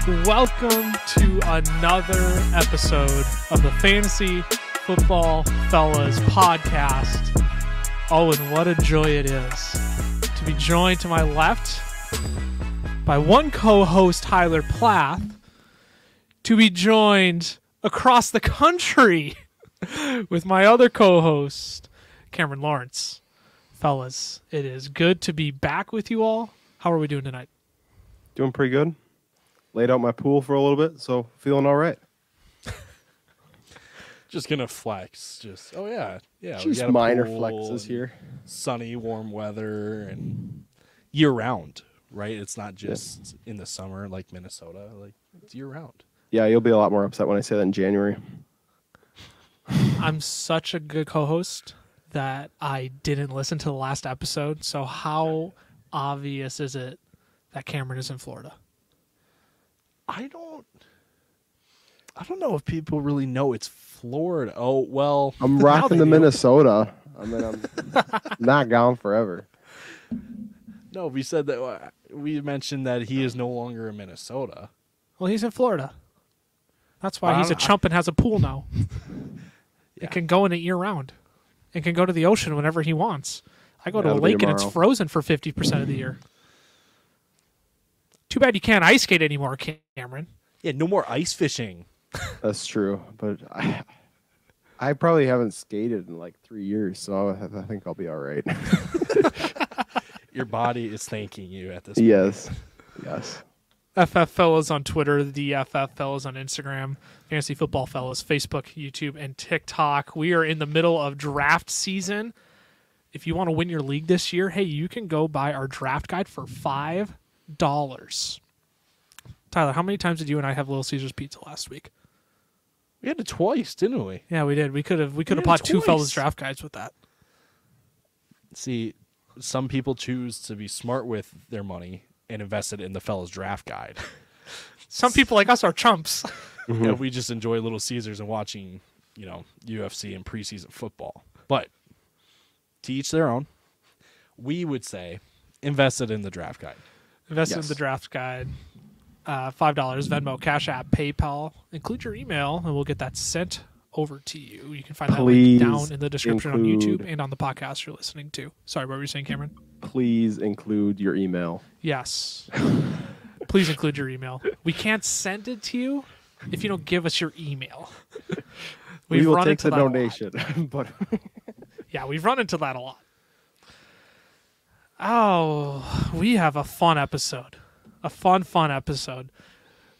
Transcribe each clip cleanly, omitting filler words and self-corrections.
Welcome to another episode of the Fantasy Football Fellas podcast. Oh, and what a joy it is to be joined to my left by one co-host, Tyler Plath, to be joined across the country with my other co-host, Cameron Lawrence. Fellas, it is good to be back with you all. How are we doing tonight? Doing pretty good. Laid out my pool for a little bit, so feeling all right. Just gonna flex. Yeah. Just minor flexes here. Sunny, warm weather, and year round, right? It's not just in the summer like Minnesota. Like it's year round. Yeah, you'll be a lot more upset when I say that in January. I'm such a good co-host that I didn't listen to the last episode. So how obvious is it that Cameron is in Florida? I don't know if people really know it's Florida. Oh, well. I'm rocking the Minnesota. I mean, I'm not gone forever. No, we said that we mentioned that he is no longer in Minnesota. Well, he's in Florida. That's why he's a chump and has a pool now. Yeah. It can go in it year-round. It can go to the ocean whenever he wants. I go to a That'll be lake and it's tomorrow. frozen for 50% of the year. Too bad you can't ice skate anymore, Cameron. Yeah, no more ice fishing. That's true, but I probably haven't skated in like 3 years, so I think I'll be all right. Your body is thanking you at this point. Yes. FF Fellas on Twitter, the FF Fellas on Instagram, Fantasy Football Fellas, Facebook, YouTube, and TikTok. We are in the middle of draft season. If you want to win your league this year, hey, you can go buy our draft guide for $5. Tyler, how many times did you and I have Little Caesars pizza last week? We had it twice, didn't we? Yeah, we did. We could have had bought it two twice. Fellas draft guides with that. See, some people choose to be smart with their money and invest it in the Fellas draft guide. Some people like us are chumps. Yeah, we just enjoy Little Caesars and watching, UFC and preseason football. But to each their own. We would say invest it in the draft guide. Invest in Yes. the draft guide. $5, Venmo, Cash App, PayPal. Include your email, and we'll get that sent over to you. You can find that link Please down in the description on include- YouTube and on the podcast you're listening to. Sorry, what were you saying, Cameron? Please include your email. Yes. Please include your email. We can't send it to you if you don't give us your email. We will run take into the that a lot. donation, but Yeah, we've run into that a lot. Oh, we have a fun episode. A fun episode.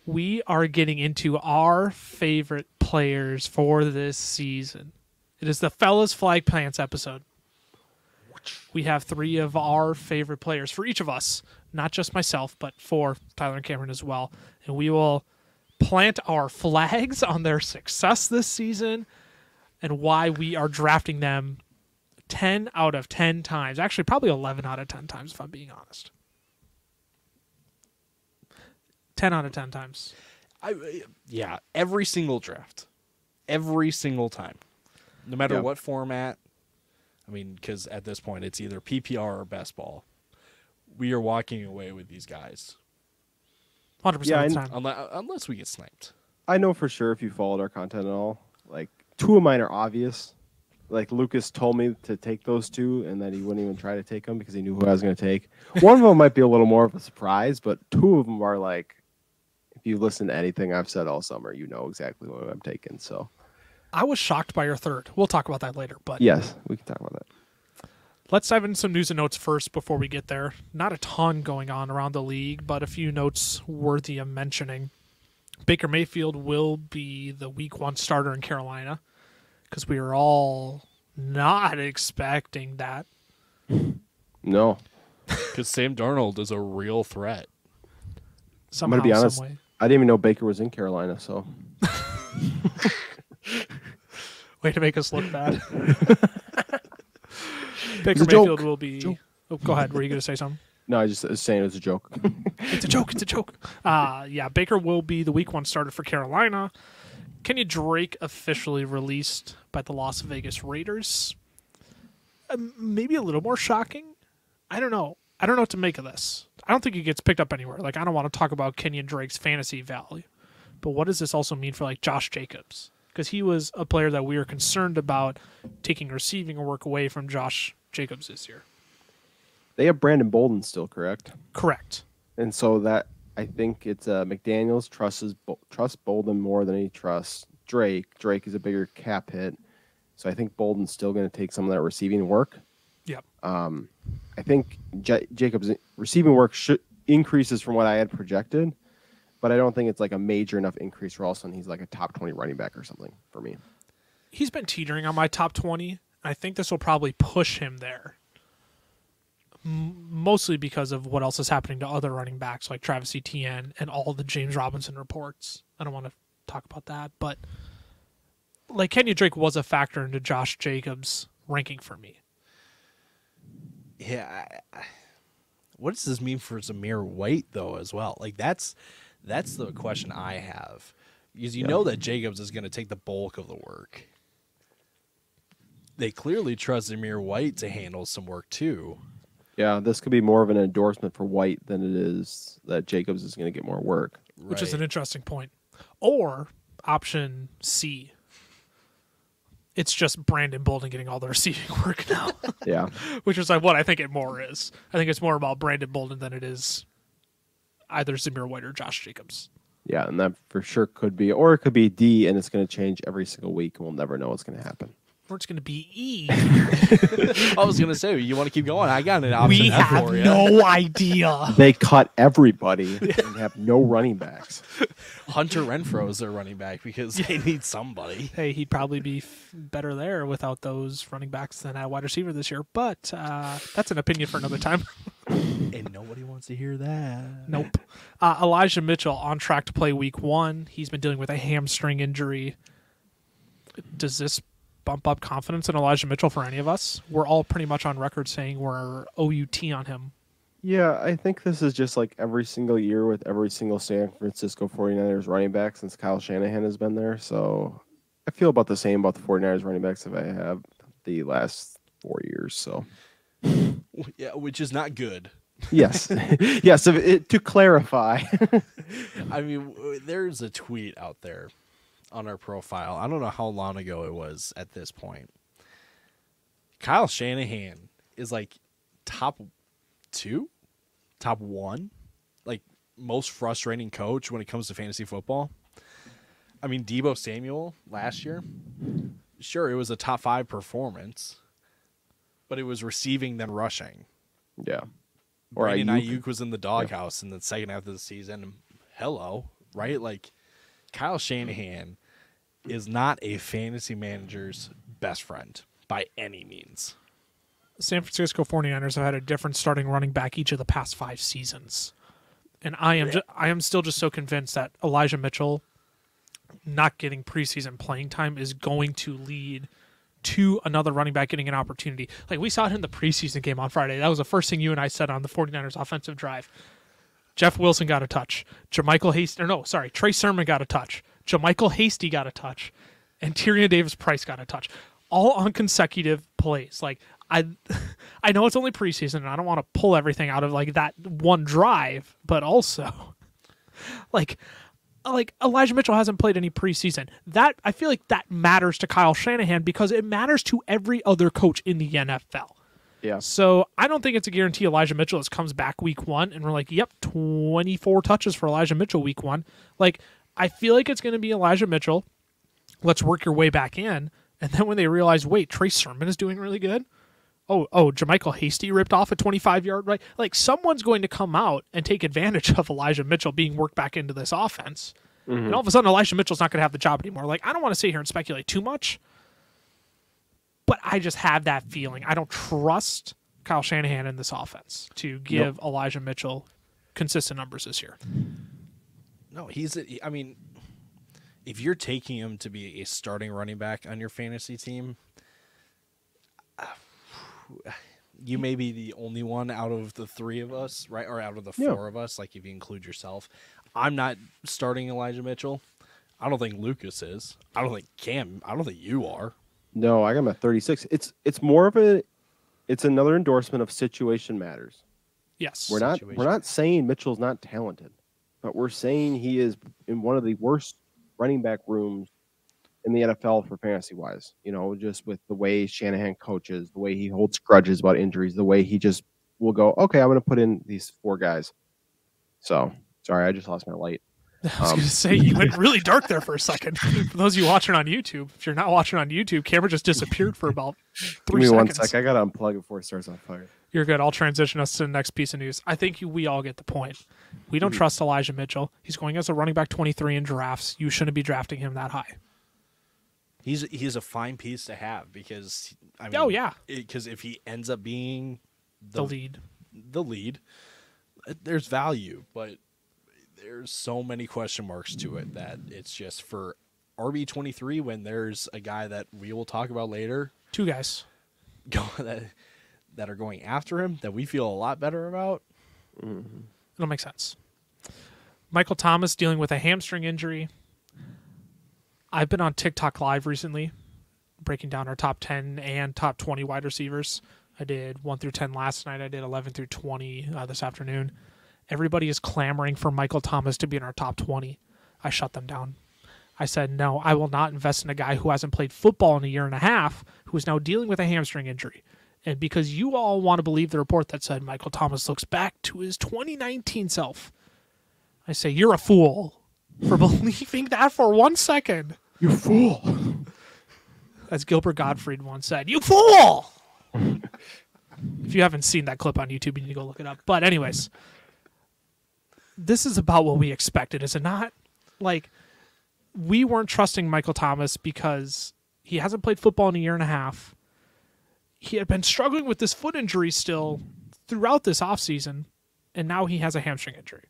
We are getting into our favorite players for this season. It is the Fellas Flag Plants episode. We have 3 of our favorite players for each of us, not just myself, but for Tyler and Cameron as well. And we will plant our flags on their success this season and why we are drafting them 10 out of 10 times. Actually, probably 11 out of 10 times, if I'm being honest. 10 out of 10 times. Yeah, every single draft. Every single time. No matter Yep. what format. I mean, because at this point, it's either PPR or best ball. We are walking away with these guys. 100% of the time. Unless we get sniped. I know for sure if you followed our content at all, like 2 of mine are obvious. Like Lucas told me to take those 2 and that he wouldn't even try to take them because he knew who I was going to take. One of them might be a little more of a surprise, but 2 of them are like, if you listen to anything I've said all summer, you know exactly what I'm taking. So I was shocked by your third. We'll talk about that later. But yes, we can talk about that. let's dive into some news and notes first before we get there. Not a ton going on around the league, but a few notes worthy of mentioning. Baker Mayfield will be the week 1 starter in Carolina because we are all not expecting that. No, Because Sam Darnold is a real threat. Somehow, I'm going to be honest. some way. I didn't even know Baker was in Carolina. So Way to make us look bad. Baker It's a joke. Mayfield will be. Joke. Oh, go ahead. Were you going to say something? no, I just was saying it was a joke. It's a joke. It's a joke. Yeah, Baker will be the week 1 starter for Carolina. Kenny Drake officially released by the Las Vegas Raiders. Maybe a little more shocking. I don't know. I don't know what to make of this. I don't think he gets picked up anywhere. Like, I don't want to talk about Kenyon Drake's fantasy value, but what does this also mean for like Josh Jacobs? Because he was a player that we were concerned about taking receiving work away from Josh Jacobs this year. They have Brandon Bolden still, correct? Correct. And so that I think it's McDaniels trusts Bolden more than he trusts Drake. Drake is a bigger cap hit, so I think Bolden's still going to take some of that receiving work. Yep. I think Jacobs' receiving work increases from what I had projected, but I don't think it's like a major enough increase for all of a sudden he's like a top 20 running back or something for me. He's been teetering on my top 20. I think this will probably push him there. Mostly because of what else is happening to other running backs like Travis Etienne and all the James Robinson reports. I don't want to talk about that, but like Kenyon Drake was a factor into Josh Jacobs' ranking for me. Yeah. What does this mean for Zamir White though as well? Like that's the question I have. Because you know that Jacobs is going to take the bulk of the work. They clearly trust Zamir White to handle some work too. Yeah, this could be more of an endorsement for White than it is that Jacobs is going to get more work. Which is an interesting point. Or option C. It's just Brandon Bolden getting all the receiving work now. Yeah. Which is like what I think it more is. I think it's more about Brandon Bolden than it is either Zamir White or Josh Jacobs. Yeah, and that for sure could be. Or it could be D, and it's going to change every single week, and we'll never know what's going to happen. Or it's going to be E. I was going to say, you want to keep going? I got an option We F have for you. no idea. They cut everybody and have no running backs. Hunter Renfrow is their running back because they need somebody. Hey, he'd probably be better there without those running backs than at wide receiver this year. But that's an opinion for another time. And nobody wants to hear that. Nope. Elijah Mitchell on track to play week 1. He's been dealing with a hamstring injury. Does this bump up confidence in Elijah Mitchell for any of us? We're all pretty much on record saying we're OUT on him. Yeah, I think this is just like every single year with every single San Francisco 49ers running back since Kyle Shanahan has been there. So I feel about the same about the 49ers running backs if I have the last 4 years. So Yeah, which is not good. yes. Yes, to clarify. I mean, there's a tweet out there on our profile. I don't know how long ago it was at this point. Kyle Shanahan is like top 2, top 1, like most frustrating coach when it comes to fantasy football. I mean, Deebo Samuel last year, sure, it was a top 5 performance, but it was receiving then rushing. Yeah. Or Brandon Ayuk was in the doghouse in the second half of the season. Hello, right? Like, Kyle Shanahan is not a fantasy manager's best friend by any means. San Francisco 49ers have had a different starting running back each of the past 5 seasons. And I am still just so convinced that Elijah Mitchell not getting preseason playing time is going to lead to another running back getting an opportunity. Like we saw it in the preseason game on Friday. That was the first thing you and I said on the 49ers offensive drive. Jeff Wilson got a touch. Trey Sermon got a touch. JaMychal Hasty got a touch. And Tyrion Davis-Price got a touch. All on consecutive plays. Like I know it's only preseason and I don't want to pull everything out of like that one drive, but also like Elijah Mitchell hasn't played any preseason. That I feel like that matters to Kyle Shanahan because it matters to every other coach in the NFL. Yeah. So I don't think it's a guarantee Elijah Mitchell comes back week 1 and we're like, yep, 24 touches for Elijah Mitchell week 1. Like I feel like it's going to be Elijah Mitchell. Let's work your way back in. And then when they realize, wait, Trey Sermon is doing really good. Oh, JaMychal Hasty ripped off a 25-yard right. Like someone's going to come out and take advantage of Elijah Mitchell being worked back into this offense. Mm-hmm. And all of a sudden, Elijah Mitchell's not going to have the job anymore. Like I don't want to sit here and speculate too much, but I just have that feeling. I don't trust Kyle Shanahan in this offense to give Elijah Mitchell consistent numbers this year. No, I mean, if you're taking him to be a starting running back on your fantasy team, you may be the only one out of the 3 of us, right? Or out of the 4 of us, like if you include yourself. I'm not starting Elijah Mitchell. I don't think Lucas is. I don't think Cam. I don't think you are. No, I got him at 36. It's more of it's another endorsement of situation matters. Yes. We're situation. not saying Mitchell's not talented, but we're saying he is in one of the worst running back rooms in the NFL for fantasy wise. You know, just with the way Shanahan coaches, the way he holds grudges about injuries, the way he just will go, okay, I'm going to put in these 4 guys. So sorry, I just lost my light. I was going to say, you went really dark there for a second. For those of you watching on YouTube, if you're not watching on YouTube, camera just disappeared for about 3 Give me seconds. 1 sec. I got to unplug it before it starts on fire. You're good. I'll transition us to the next piece of news. I think we all get the point. We don't trust Elijah Mitchell. He's going as a running back 23 in drafts. You shouldn't be drafting him that high. He's a fine piece to have because because if he ends up being The lead. there's value, but there's so many question marks to it that it's just for RB23 when there's a guy that we will talk about later. 2 guys. That are going after him that we feel a lot better about. It'll make sense. Michael Thomas dealing with a hamstring injury. I've been on TikTok Live recently, breaking down our top 10 and top 20 wide receivers. I did 1 through 10 last night. I did 11 through 20 this afternoon. Everybody is clamoring for Michael Thomas to be in our top 20. I shut them down. I said, no, I will not invest in a guy who hasn't played football in a year and a half, who is now dealing with a hamstring injury. And because you all want to believe the report that said Michael Thomas looks back to his 2019 self, I say, you're a fool for believing that for 1 second. You fool. As Gilbert Gottfried once said, you fool! If you haven't seen that clip on YouTube, you need to go look it up. But anyways, this is about what we expected, is it not? Like, we weren't trusting Michael Thomas because he hasn't played football in a year and a half. He had been struggling with this foot injury still throughout this offseason, and now he has a hamstring injury.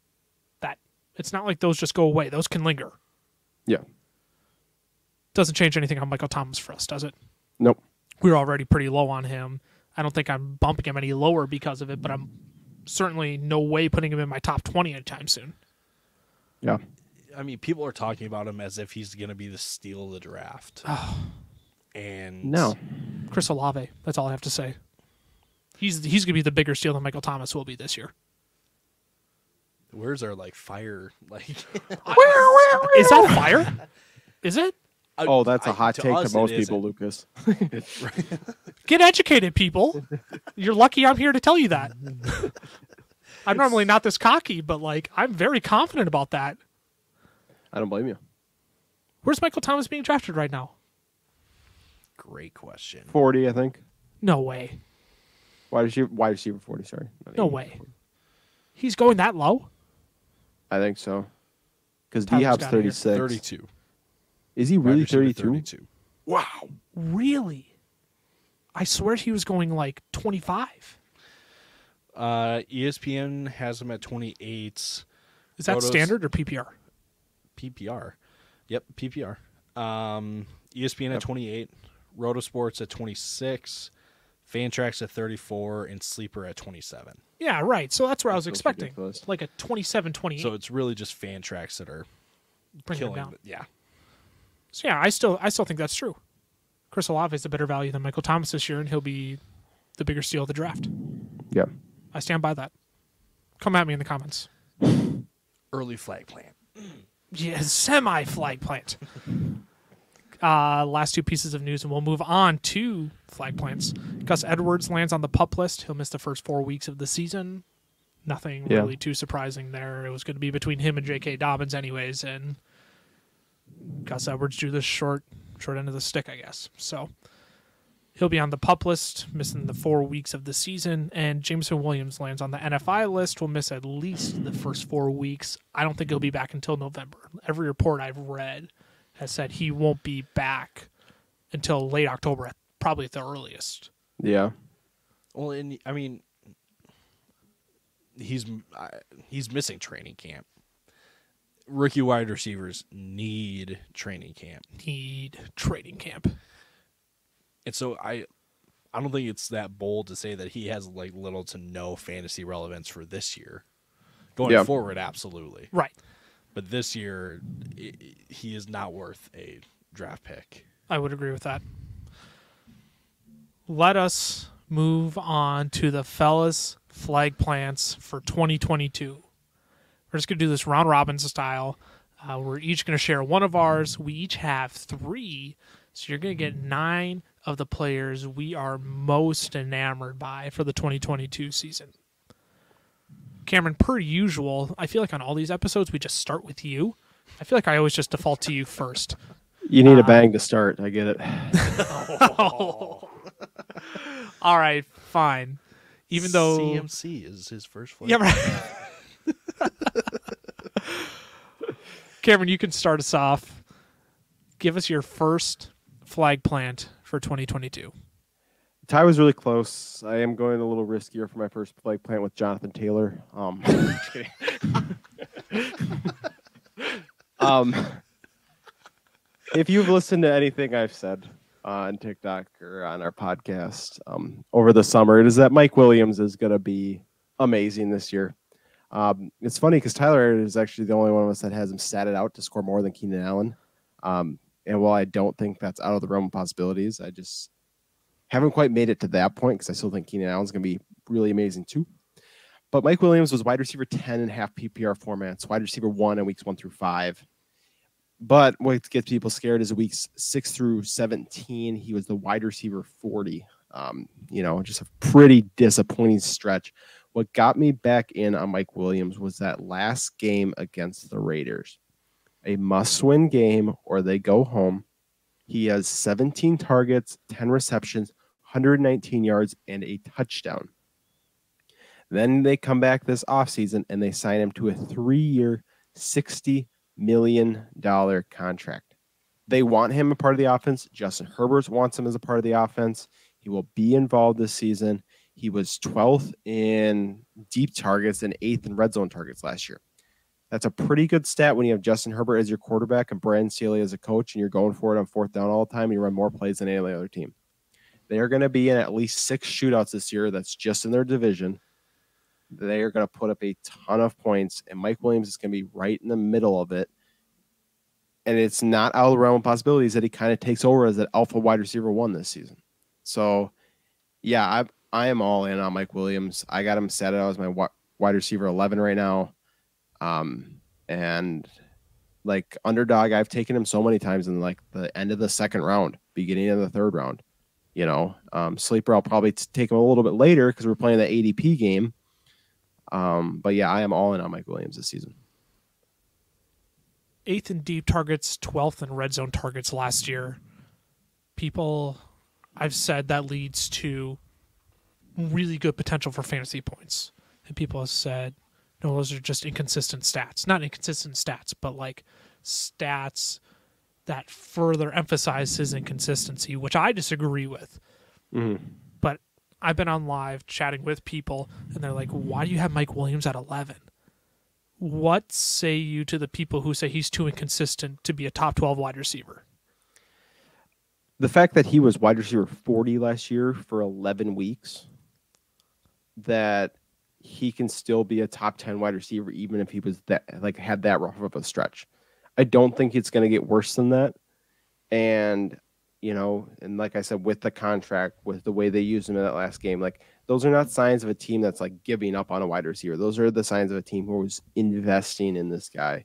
That it's not like those just go away. Those can linger. Yeah. Doesn't change anything on Michael Thomas for us, does it? Nope. We're already pretty low on him. I don't think I'm bumping him any lower because of it, but I'm certainly no way putting him in my top 20 anytime soon. Yeah. I mean, people are talking about him as if he's going to be the steal of the draft. And No. Chris Olave. That's all I have to say. He's going to be the bigger steal than Michael Thomas will be this year. Where's our fire? Is that fire? Is it? Oh, that's a hot take us, to most it people, isn't. Lucas. Get educated, people. You're lucky I'm here to tell you that. I'm normally not this cocky, but I'm very confident about that. I don't blame you. Where's Michael Thomas being drafted right now? Great question. 40, I think. No way. Wide receiver 40, sorry. Not No 80. way. He's going that low? I think so. Because Tyler's D-Hop's got it here. 36. 32. Is he really Wide receiver 32? 32. Wow. Really? I swear he was going 25. ESPN has him at 28. Is that Roto's- standard or PPR? PPR. Yep, PPR. ESPN at 28. Rotosports at 26. Fantrax at 34. And Sleeper at 27. Yeah, right. So that's where I was That feels expecting. ridiculous. Like a 27, 28. So it's really just Fantrax that are bring him killing. down. Yeah. So yeah, I still think that's true. Chris Olave is a better value than Michael Thomas this year, and he'll be the bigger steal of the draft. Yeah. I stand by that. Come at me in the comments. Early flag plant. Yeah, semi-flag plant. Last 2 pieces of news, and we'll move on to flag plants. Gus Edwards lands on the PUP list. He'll miss the first 4 weeks of the season. Nothing really too surprising there. It was going to be between him and J.K. Dobbins anyways, and Gus Edwards drew the short end of the stick, I guess. So he'll be on the PUP list, missing the 4 weeks of the season, and Jameson Williams lands on the NFI list, will miss at least the first 4 weeks. I don't think he'll be back until November. Every report I've read has said he won't be back until late October, probably at the earliest. Yeah. Well, and I mean, he's missing training camp. Rookie wide receivers need training camp. Need training camp. And so I don't think it's that bold to say that he has little to no fantasy relevance for this year. Going forward, absolutely. Right. But this year, he is not worth a draft pick. I would agree with that. Let us move on to the fellas' flag plants for 2022. We're just going to do this round robin style. We're each going to share one of ours. We each have 3, so you're going to get 9 of the players we are most enamored by for the 2022 season. Cameron, per usual, I feel like on all these episodes, we just start with you. I feel like I always just default to you first. You need a bang to start. I get it. All right, fine. Even though CMC is his first flag. Yeah, right. Cameron, you can start us off. Give us your first flag plant for 2022. Ty was really close. I am going a little riskier for my first flag plant with Jonathan Taylor. Just kidding. If you've listened to anything I've said on TikTok or on our podcast over the summer, it is that Mike Williams is going to be amazing this year. It's funny because Tyler is actually the only one of us that has him statted out to score more than Keenan Allen. And while I don't think that's out of the realm of possibilities, I just haven't quite made it to that point because I still think Keenan Allen's going to be really amazing too. But Mike Williams was wide receiver 10 in half PPR formats, wide receiver 1 in weeks 1 through 5. But what gets people scared is weeks 6 through 17, he was the wide receiver 40. Just a pretty disappointing stretch. What got me back in on Mike Williams was that last game against the Raiders. A must-win game or they go home. He has 17 targets, 10 receptions, 119 yards, and a touchdown. Then they come back this offseason and they sign him to a 3-year, $60 million contract. They want him a part of the offense. Justin Herbert wants him as a part of the offense. He will be involved this season. He was 12th in deep targets and 8th in red zone targets last year. That's a pretty good stat when you have Justin Herbert as your quarterback and Brandon Staley as a coach, and you're going for it on 4th down all the time, and you run more plays than any other team. They are going to be in at least 6 shootouts this year. That's just in their division. They are going to put up a ton of points, and Mike Williams is going to be right in the middle of it. And it's not out of the realm of possibilities that he kind of takes over as that alpha wide receiver 1 this season. So, yeah, I am all in on Mike Williams. I got him set out as my wide receiver 11 right now. And like Underdog, I've taken him so many times in like the end of the 2nd round, beginning of the 3rd round. Sleeper, I'll probably take him a little bit later because we're playing the ADP game. But yeah, I am all in on Mike Williams this season. 8th in deep targets, 12th in red zone targets last year. I've said that leads to really good potential for fantasy points. And people have said, no, those are just inconsistent stats. Not inconsistent stats, but like stats that further emphasize his inconsistency, which I disagree with. Mm-hmm. But I've been on live chatting with people, and they're like, why do you have Mike Williams at 11? What say you to the people who say he's too inconsistent to be a top 12 wide receiver? The fact that he was wide receiver 40 last year for 11 weeks, that he can still be a top 10 wide receiver even if he was had that rough of a stretch. I don't think it's going to get worse than that. And and like I said, with the contract, with the way they used him in that last game, like those are not signs of a team that's like giving up on a wide receiver. Those are the signs of a team who was investing in this guy.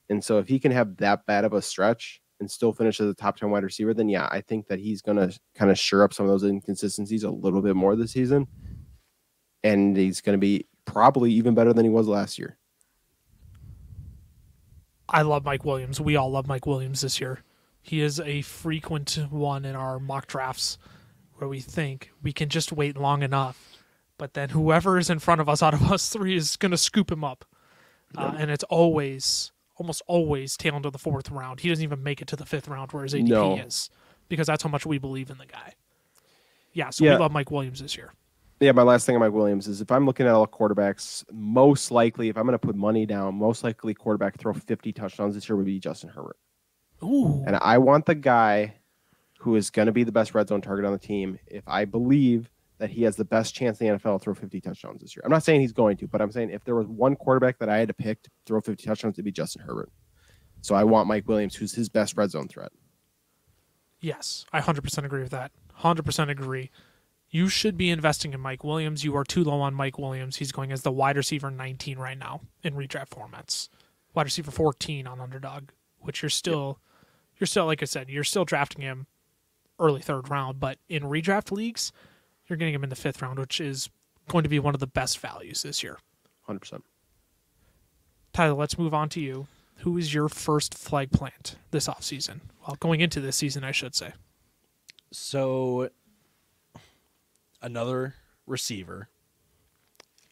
And so if he can have that bad of a stretch and still finish as a top 10 wide receiver, then yeah, I think that he's going to kind of shore up some of those inconsistencies a little bit more this season. And he's going to be probably even better than he was last year. I love Mike Williams. We all love Mike Williams this year. He is a frequent one in our mock drafts where we think we can just wait long enough. But then whoever is in front of us out of us 3 is going to scoop him up. And it's almost always tail into the 4th round. He doesn't even make it to the 5th round where his ADP is, because that's how much we believe in the guy. Yeah, so we love Mike Williams this year. Yeah, my last thing on Mike Williams is if I'm looking at all quarterbacks, most likely, if I'm going to put money down, most likely quarterback throw 50 touchdowns this year would be Justin Herbert. Ooh. And I want the guy who is going to be the best red zone target on the team if I believe that he has the best chance in the NFL to throw 50 touchdowns this year. I'm not saying he's going to, but I'm saying if there was one quarterback that I had to pick to throw 50 touchdowns, it'd be Justin Herbert. So I want Mike Williams, who's his best red zone threat. Yes, I 100% agree with that. 100% agree. You should be investing in Mike Williams. You are too low on Mike Williams. He's going as the wide receiver 19 right now in redraft formats. Wide receiver 14 on Underdog, which you're still, like I said, you're still drafting him early third round, but in redraft leagues, you're getting him in the fifth round, which is going to be one of the best values this year. 100%. Tyler, let's move on to you. Who is your first flag plant this offseason? Well, going into this season, I should say. So, another receiver.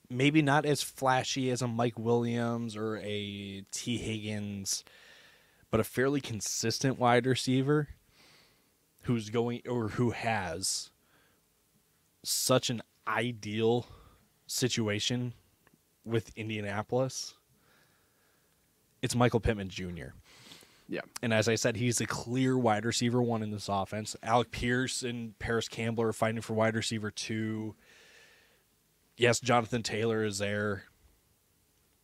Maybe not as flashy as a Mike Williams or a T. Higgins, but a fairly consistent wide receiver who's going or who has such an ideal situation with Indianapolis. It's Michael Pittman Jr. Yeah. And as I said, he's a clear wide receiver 1 in this offense. Alec Pierce and Paris Campbell are fighting for wide receiver 2. Yes, Jonathan Taylor is there,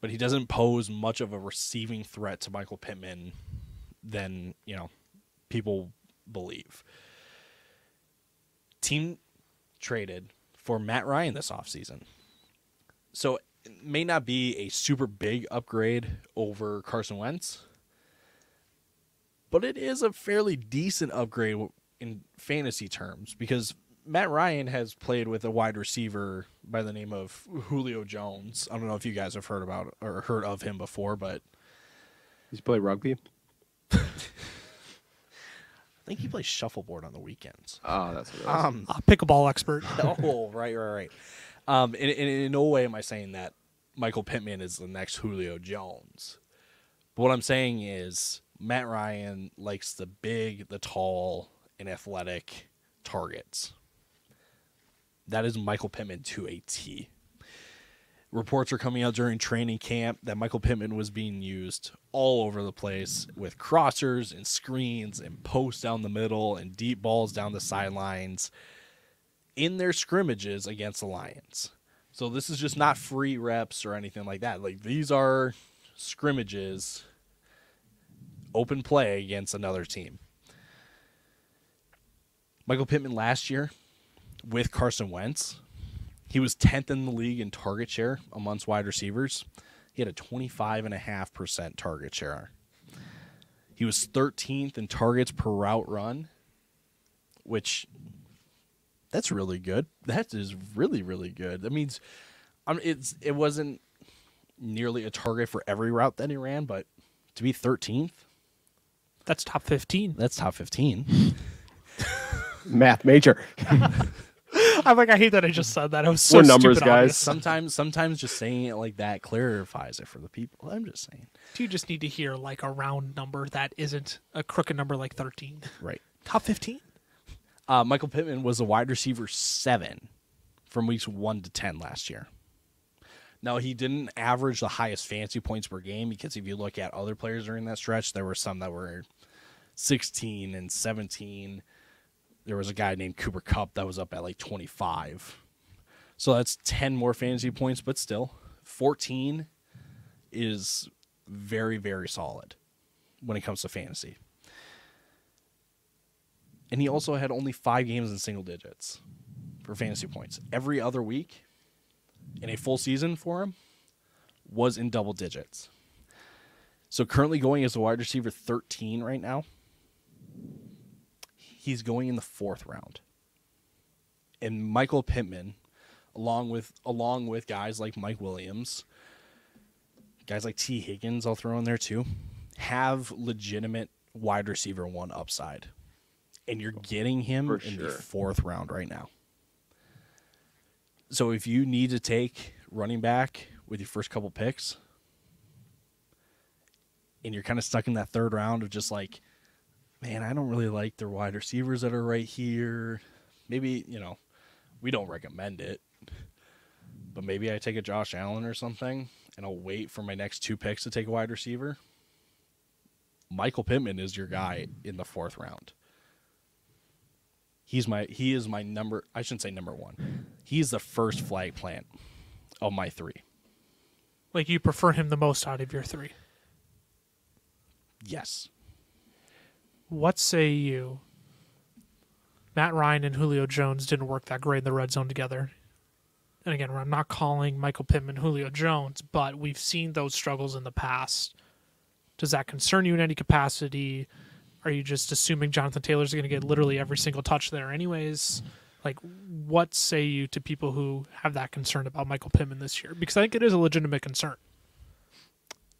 but he doesn't pose much of a receiving threat to Michael Pittman than, people believe. Team traded for Matt Ryan this offseason. So it may not be a super big upgrade over Carson Wentz, but it is a fairly decent upgrade in fantasy terms because Matt Ryan has played with a wide receiver by the name of Julio Jones. I don't know if you guys have heard of him before, but He's played rugby. I think he plays shuffleboard on the weekends. Oh, that's what it was. A pickleball expert. Oh, right. In no way am I saying that Michael Pittman is the next Julio Jones. But what I'm saying is Matt Ryan likes the big, the tall, and athletic targets. That is Michael Pittman to a T. Reports are coming out during training camp that Michael Pittman was being used all over the place with crossers and screens and posts down the middle and deep balls down the sidelines in their scrimmages against the Lions. So this is just not free reps or anything like that. Like, these are scrimmages, open play against another team. Michael Pittman last year with Carson Wentz, he was 10th in the league in target share amongst wide receivers. He had a 25.5% target share. He was 13th in targets per route run, which that's really good. That is really, really good. That means it wasn't nearly a target for every route that he ran, but to be 13th, That's top 15. that's top 15. Math major. I hate that I just said that. I was so We're numbers stupid guys. obvious. Sometimes just saying it like that clarifies it for the people. I'm just saying. Do you just need to hear like a round number that isn't a crooked number like 13? Right. Top 15? Michael Pittman was a wide receiver 7 from weeks 1 to 10 last year. Now, he didn't average the highest fantasy points per game because if you look at other players during that stretch, there were some that were 16 and 17. There was a guy named Cooper Kupp that was up at like 25. So that's 10 more fantasy points, but still, 14 is very, very solid when it comes to fantasy. And he also had only 5 games in single digits for fantasy points. Every other week in a full season for him was in double digits. So currently going as a wide receiver 13 right now. He's going in the 4th round. And Michael Pittman, along with guys like Mike Williams, guys like T. Higgins, I'll throw in there too, have legitimate wide receiver 1 upside. And you're getting him in the 4th round right now. So if you need to take running back with your first couple picks, and you're kind of stuck in that 3rd round of just like, man, I don't really like their wide receivers that are right here. Maybe, we don't recommend it. But maybe I take a Josh Allen or something, and I'll wait for my next 2 picks to take a wide receiver. Michael Pittman is your guy in the 4th round. He is my number, I shouldn't say number 1. He's the first flag plant of my 3. Like, you prefer him the most out of your 3? Yes. What say you? Matt Ryan and Julio Jones didn't work that great in the red zone together. And again, I'm not calling Michael Pittman Julio Jones, but we've seen those struggles in the past. Does that concern you in any capacity? Are you just assuming Jonathan Taylor's going to get literally every single touch there anyways? Like, what say you to people who have that concern about Michael Pittman this year? Because I think it is a legitimate concern.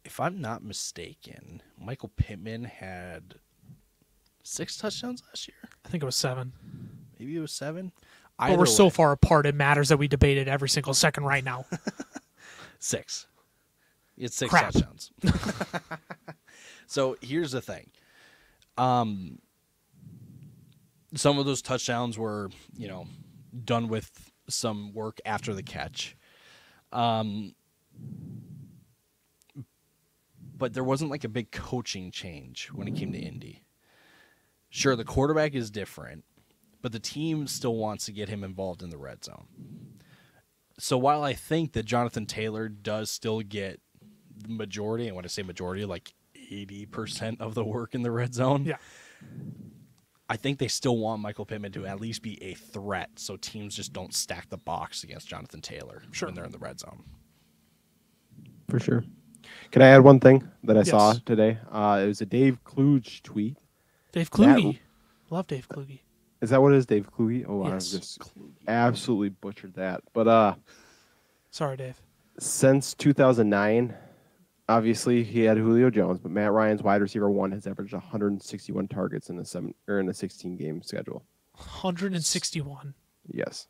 If I'm not mistaken, Michael Pittman had 6 touchdowns last year. I think it was 7. Maybe it was 7. But we're so far apart, it matters that we debate it every single second right now. 6. It's 6 Crap. touchdowns. So here's the thing. Some of those touchdowns were, done with some work after the catch. But there wasn't like a big coaching change when it came to Indy. Sure, the quarterback is different, but the team still wants to get him involved in the red zone. So while I think that Jonathan Taylor does still get the majority, and when I say majority, like 80% of the work in the red zone, Yeah. I think they still want Michael Pittman to at least be a threat so teams just don't stack the box against Jonathan Taylor when they're in the red zone. For sure. Can I add one thing that I Yes. saw today? It was a Dave Kluge tweet. Dave Kluge. Love Dave Kluge. Is that what it is, Dave Kluge? Oh, I Yes. just absolutely butchered that. But Sorry, Dave. since 2009, obviously he had Julio Jones, but Matt Ryan's wide receiver 1 has averaged 161 targets in a 16-game schedule. 161. Yes.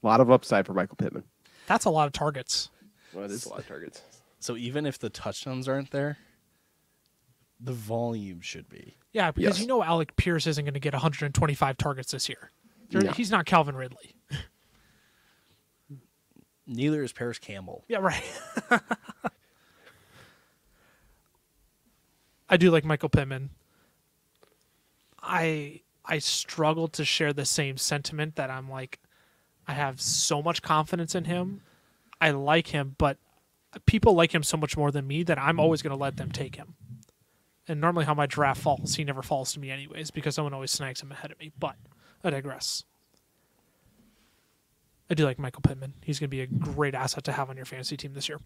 A lot of upside for Michael Pittman. That's a lot of targets. Well, it is a lot of targets. So even if the touchdowns aren't there, the volume should be. Yeah, because Yes. you know Alec Pierce isn't going to get 125 targets this year. No. He's not Calvin Ridley. Neither is Paris Campbell. Yeah, right. I do like Michael Pittman. I struggle to share the same sentiment that I'm like, I have so much confidence in him. I like him, but people like him so much more than me that I'm always going to let them take him. And normally how my draft falls, he never falls to me anyways because someone always snags him ahead of me. But I digress. I do like Michael Pittman. He's going to be a great asset to have on your fantasy team this year.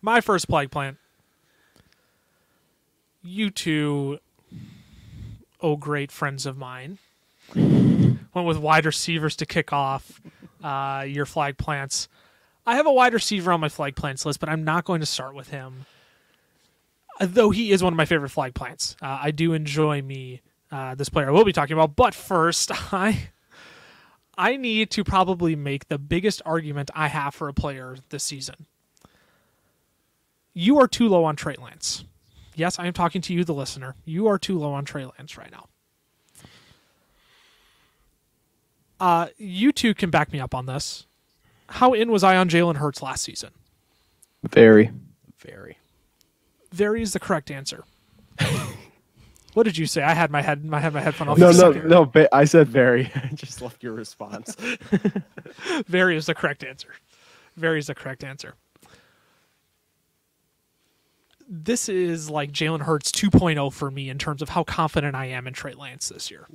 My first plague plant. You two, great friends of mine, went with wide receivers to kick off your flag plants. I have a wide receiver on my flag plants list, but I'm not going to start with him. Though he is one of my favorite flag plants. I do enjoy this player I will be talking about. But first, I need to probably make the biggest argument I have for a player this season. You are too low on Trey Lance. Yes, I am talking to you, the listener. You are too low on Trey Lance right now. You two can back me up on this. How in was I on Jalen Hurts last season? Very. Very is the correct answer. What did you say? I had my headphone off. No. I said very. I just left your response. Very is the correct answer. Very is the correct answer. This is like Jalen Hurts 2.0 for me in terms of how confident I am in Trey Lance this year.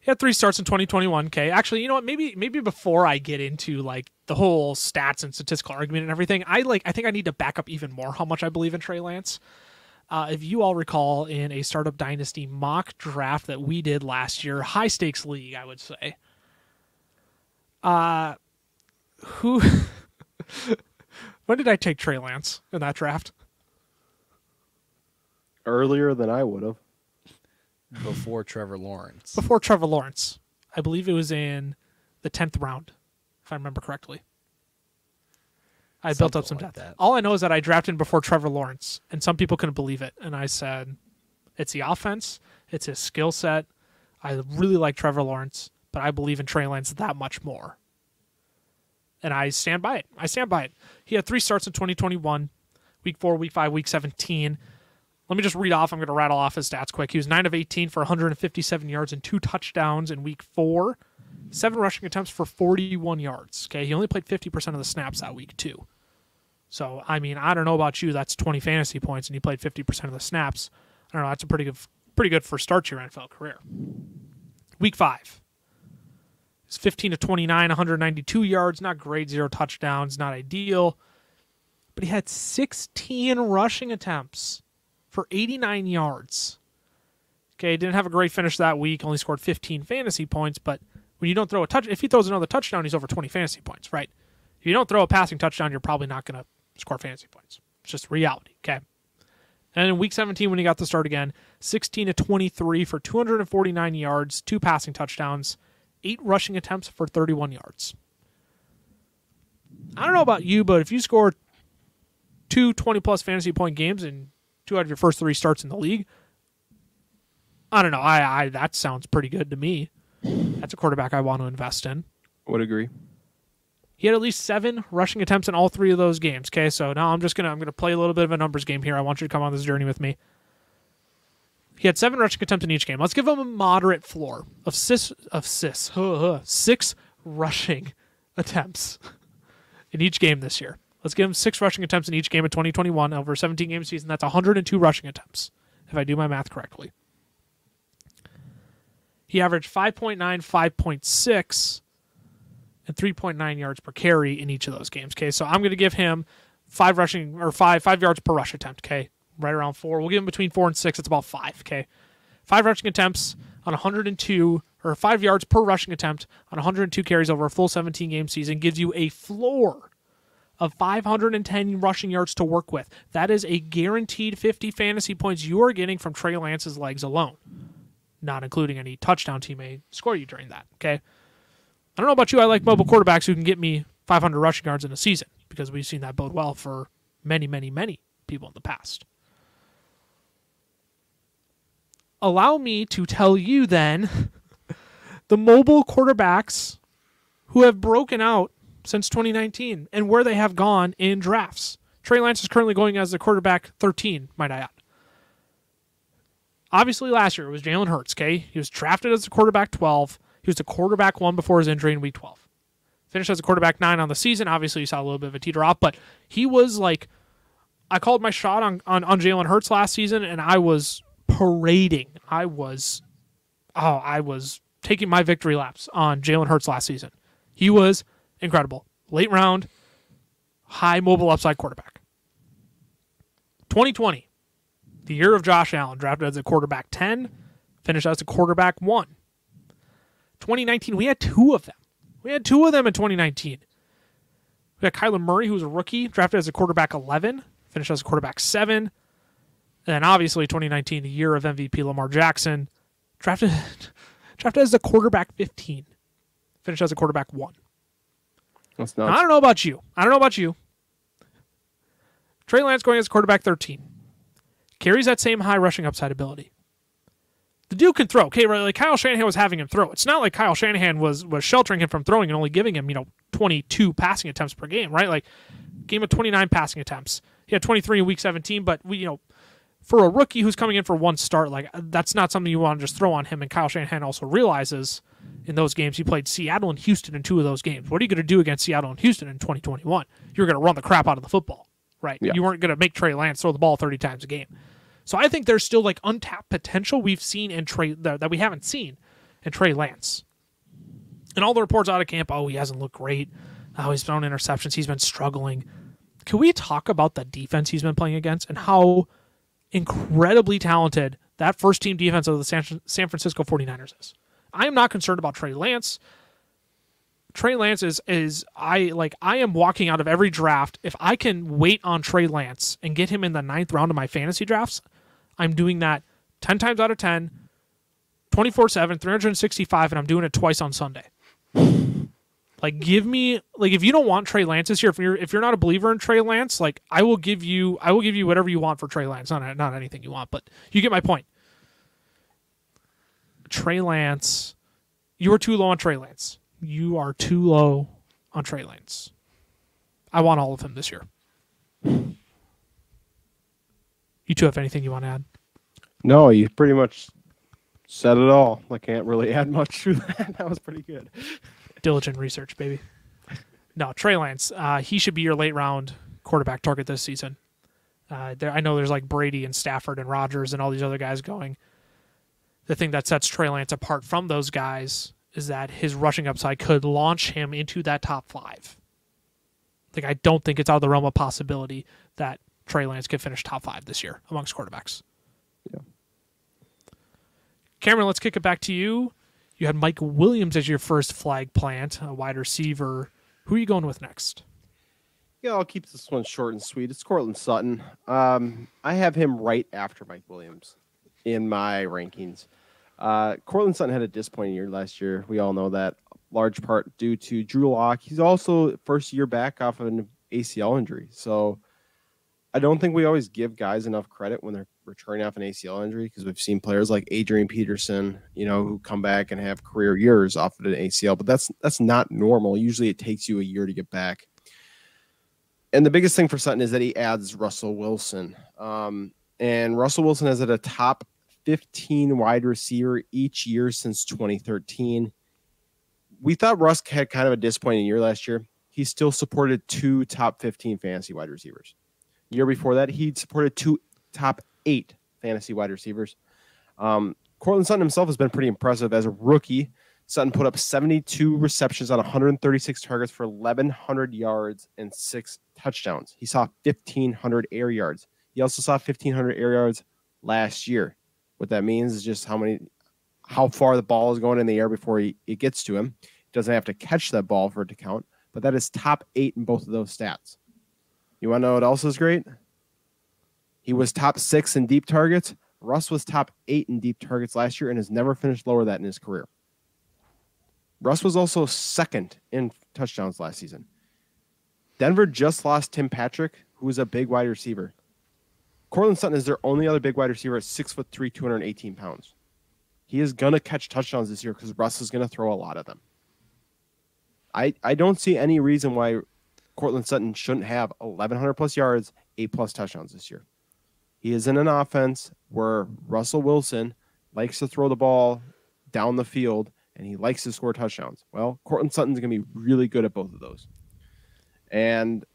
He had 3 starts in 2021. Okay, actually, you know what? Maybe before I get into like the whole stats and statistical argument and everything, I think I need to back up even more how much I believe in Trey Lance. If you all recall, in a Startup Dynasty mock draft that we did last year, high stakes league, I would say. When did I take Trey Lance in that draft? Earlier than I would have. Before Trevor Lawrence. Before Trevor Lawrence. I believe it was in the 10th round, if I remember correctly. I built up some like depth. that. All I know is that I drafted him before Trevor Lawrence, and some people couldn't believe it. And I said, it's the offense, it's his skill set. I really like Trevor Lawrence, but I believe in Trey Lance that much more. And I stand by it. He had 3 starts in 2021, week 4, week 5, week 17. Let me just read off. I'm going to rattle off his stats quick. He was 9 of 18 for 157 yards and 2 touchdowns in week 4. 7 rushing attempts for 41 yards. Okay, he only played 50% of the snaps that week too. So, I mean, I don't know about you. That's 20 fantasy points, and he played 50% of the snaps. I don't know. That's a pretty good first start to your NFL career. Week 5. It's 15 of 29, 192 yards. Not great. 0 touchdowns. Not ideal. But he had 16 rushing attempts for 89 yards. Okay, didn't have a great finish that week. Only scored 15 fantasy points. But when you don't throw a touch, if he throws another touchdown, he's over 20 fantasy points, right? If you don't throw a passing touchdown, you're probably not going to score fantasy points. It's just reality, okay? And in week 17, when he got the start again, 16 of 23 for 249 yards, 2 passing touchdowns, 8 rushing attempts for 31 yards. I don't know about you, but if you score 2 20-plus fantasy point games in 2 out of your first 3 starts in the league, I don't know. I that sounds pretty good to me. That's a quarterback I want to invest in. Would agree. He had at least 7 rushing attempts in all 3 of those games. Okay, so now I'm gonna play a little bit of a numbers game here. I want you to come on this journey with me. He had 7 rushing attempts in each game. Let's give him a moderate floor of 6 rushing attempts in each game this year. Let's give him 6 rushing attempts in each game of 2021 over a 17-game season. That's 102 rushing attempts, if I do my math correctly. He averaged 5.9, 5.6, and 3.9 yards per carry in each of those games. Okay, so I'm going to give him 5 yards per rush attempt. Okay, right around 4. We'll give him between 4 and 6. It's about 5. Okay, 5 rushing attempts on 102, or 5 yards per rushing attempt on 102 carries over a full 17-game season gives you a floor of 510 rushing yards to work with. That is a guaranteed 50 fantasy points you are getting from Trey Lance's legs alone, not including any touchdowns he may score you during that. Okay, I don't know about you. I like mobile quarterbacks who can get me 500 rushing yards in a season because we've seen that bode well for many, many, many people in the past. Allow me to tell you then the mobile quarterbacks who have broken out since 2019 and where they have gone in drafts. Trey Lance is currently going as the quarterback 13, might I add. Obviously, last year it was Jalen Hurts, okay? He was drafted as the quarterback 12. He was the quarterback 1 before his injury in week 12. Finished as a quarterback 9 on the season. Obviously, you saw a little bit of a teeter off, but he was like, I called my shot on Jalen Hurts last season, and I was parading. I was taking my victory laps on Jalen Hurts last season. He was incredible. Late round, high mobile upside quarterback. 2020, the year of Josh Allen, drafted as a quarterback 10, finished as a quarterback 1. 2019, we had 2 of them. We had 2 of them in 2019. We had Kyler Murray, who was a rookie, drafted as a quarterback 11, finished as a quarterback 7. And then obviously 2019, the year of MVP Lamar Jackson, drafted as a quarterback 15, finished as a quarterback 1. That's Now, nuts. I don't know about you. Trey Lance going as quarterback 13. Carries that same high rushing upside ability. The dude can throw. Okay, right? Like Kyle Shanahan was having him throw. It's not like Kyle Shanahan was sheltering him from throwing and only giving him, 22 passing attempts per game, right? Like game of 29 passing attempts. He had 23 in week 17, but for a rookie who's coming in for 1 start, like that's not something you want to just throw on him. And Kyle Shanahan also realizes in those games he played Seattle and Houston in 2 of those games. What are you going to do against Seattle and Houston in 2021? You're going to run the crap out of the football, right? Yeah. You weren't going to make Trey Lance throw the ball 30 times a game. So I think there's still like untapped potential we've seen in Trey that we haven't seen in Trey Lance. And all the reports out of camp, he hasn't looked great. He's thrown interceptions. He's been struggling. Can we talk about the defense he's been playing against and how incredibly talented that first-team defense of the San Francisco 49ers is? I am not concerned about Trey Lance. Trey Lance I am walking out of every draft. If I can wait on Trey Lance and get him in the 9th round of my fantasy drafts, I'm doing that 10 times out of 10, 24/7, 365, and I'm doing it twice on Sunday. Like, give me, like, if you don't want Trey Lance this year, if you're not a believer in Trey Lance, like, I will give you whatever you want for Trey Lance. Not anything you want, but you get my point. Trey Lance, you are too low on Trey Lance. You are too low on Trey Lance. I want all of him this year. You two have anything you want to add? No, you pretty much said it all. I can't really add much to that. That was pretty good. Diligent research, baby. No, Trey Lance, he should be your late round quarterback target this season. I know there's like Brady and Stafford and Rodgers and all these other guys going. The thing that sets Trey Lance apart from those guys is that his rushing upside could launch him into that top 5. Like, I don't think it's out of the realm of possibility that Trey Lance could finish top 5 this year amongst quarterbacks. Yeah. Cameron, let's kick it back to you. You had Mike Williams as your first flag plant, a wide receiver. Who are you going with next? Yeah, I'll keep this one short and sweet. It's Cortland Sutton. I have him right after Mike Williams in my rankings. Cortland Sutton had a disappointing year last year. We all know that, large part due to Drew Lock. He's also first year back off of an ACL injury. So I don't think we always give guys enough credit when they're returning off an ACL injury, because we've seen players like Adrian Peterson, who come back and have career years off of an ACL, but that's not normal. Usually it takes you a year to get back. And the biggest thing for Sutton is that he adds Russell Wilson. And Russell Wilson has at a top 15 wide receiver each year since 2013. We thought Russ had kind of a disappointing year last year. He still supported 2 top 15 fantasy wide receivers. Year before that, he supported 2 top 8 fantasy wide receivers. Cortland Sutton himself has been pretty impressive as a rookie. Sutton put up 72 receptions on 136 targets for 1,100 yards and 6 touchdowns. He saw 1,500 air yards. He also saw 1,500 air yards last year. What that means is just how far the ball is going in the air before it gets to him. He doesn't have to catch that ball for it to count, but that is top 8 in both of those stats. You want to know what else is great? He was top 6 in deep targets. Russ was top 8 in deep targets last year and has never finished lower than that in his career. Russ was also second in touchdowns last season. Denver just lost Tim Patrick, who was a big wide receiver. Cortland Sutton is their only other big wide receiver at 6'3", 218 pounds. He is going to catch touchdowns this year because Russ is going to throw a lot of them. I don't see any reason why Cortland Sutton shouldn't have 1,100 plus yards, 8 plus touchdowns this year. He is in an offense where Russell Wilson likes to throw the ball down the field and he likes to score touchdowns. Well, Cortland Sutton's going to be really good at both of those. And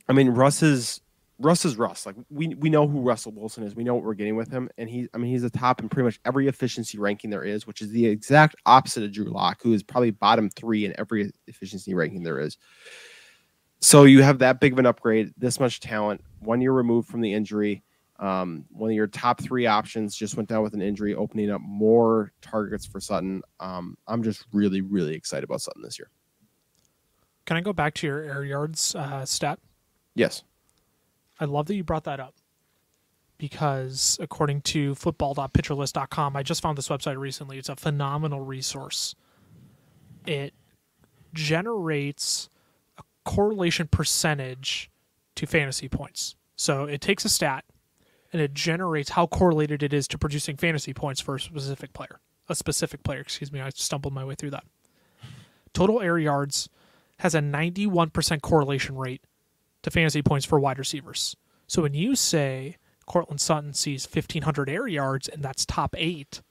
I mean, Russ is Russ. Like we know who Russell Wilson is. We know what we're getting with him. And he's a top in pretty much every efficiency ranking there is, which is the exact opposite of Drew Lock, who is probably bottom 3 in every efficiency ranking there is. So you have that big of an upgrade, this much talent, 1 year removed from the injury. One of your top 3 options just went down with an injury, opening up more targets for Sutton. I'm just really, really excited about Sutton this year. Can I go back to your air yards stat? Yes. I love that you brought that up because according to football.pitcherlist.com, I just found this website recently. It's a phenomenal resource. It generates a correlation percentage to fantasy points. So it takes a stat and it generates how correlated it is to producing fantasy points for a specific player. I stumbled my way through that. Total air yards has a 91% correlation rate to fantasy points for wide receivers. So when you say Cortland Sutton sees 1,500 air yards and that's top 8,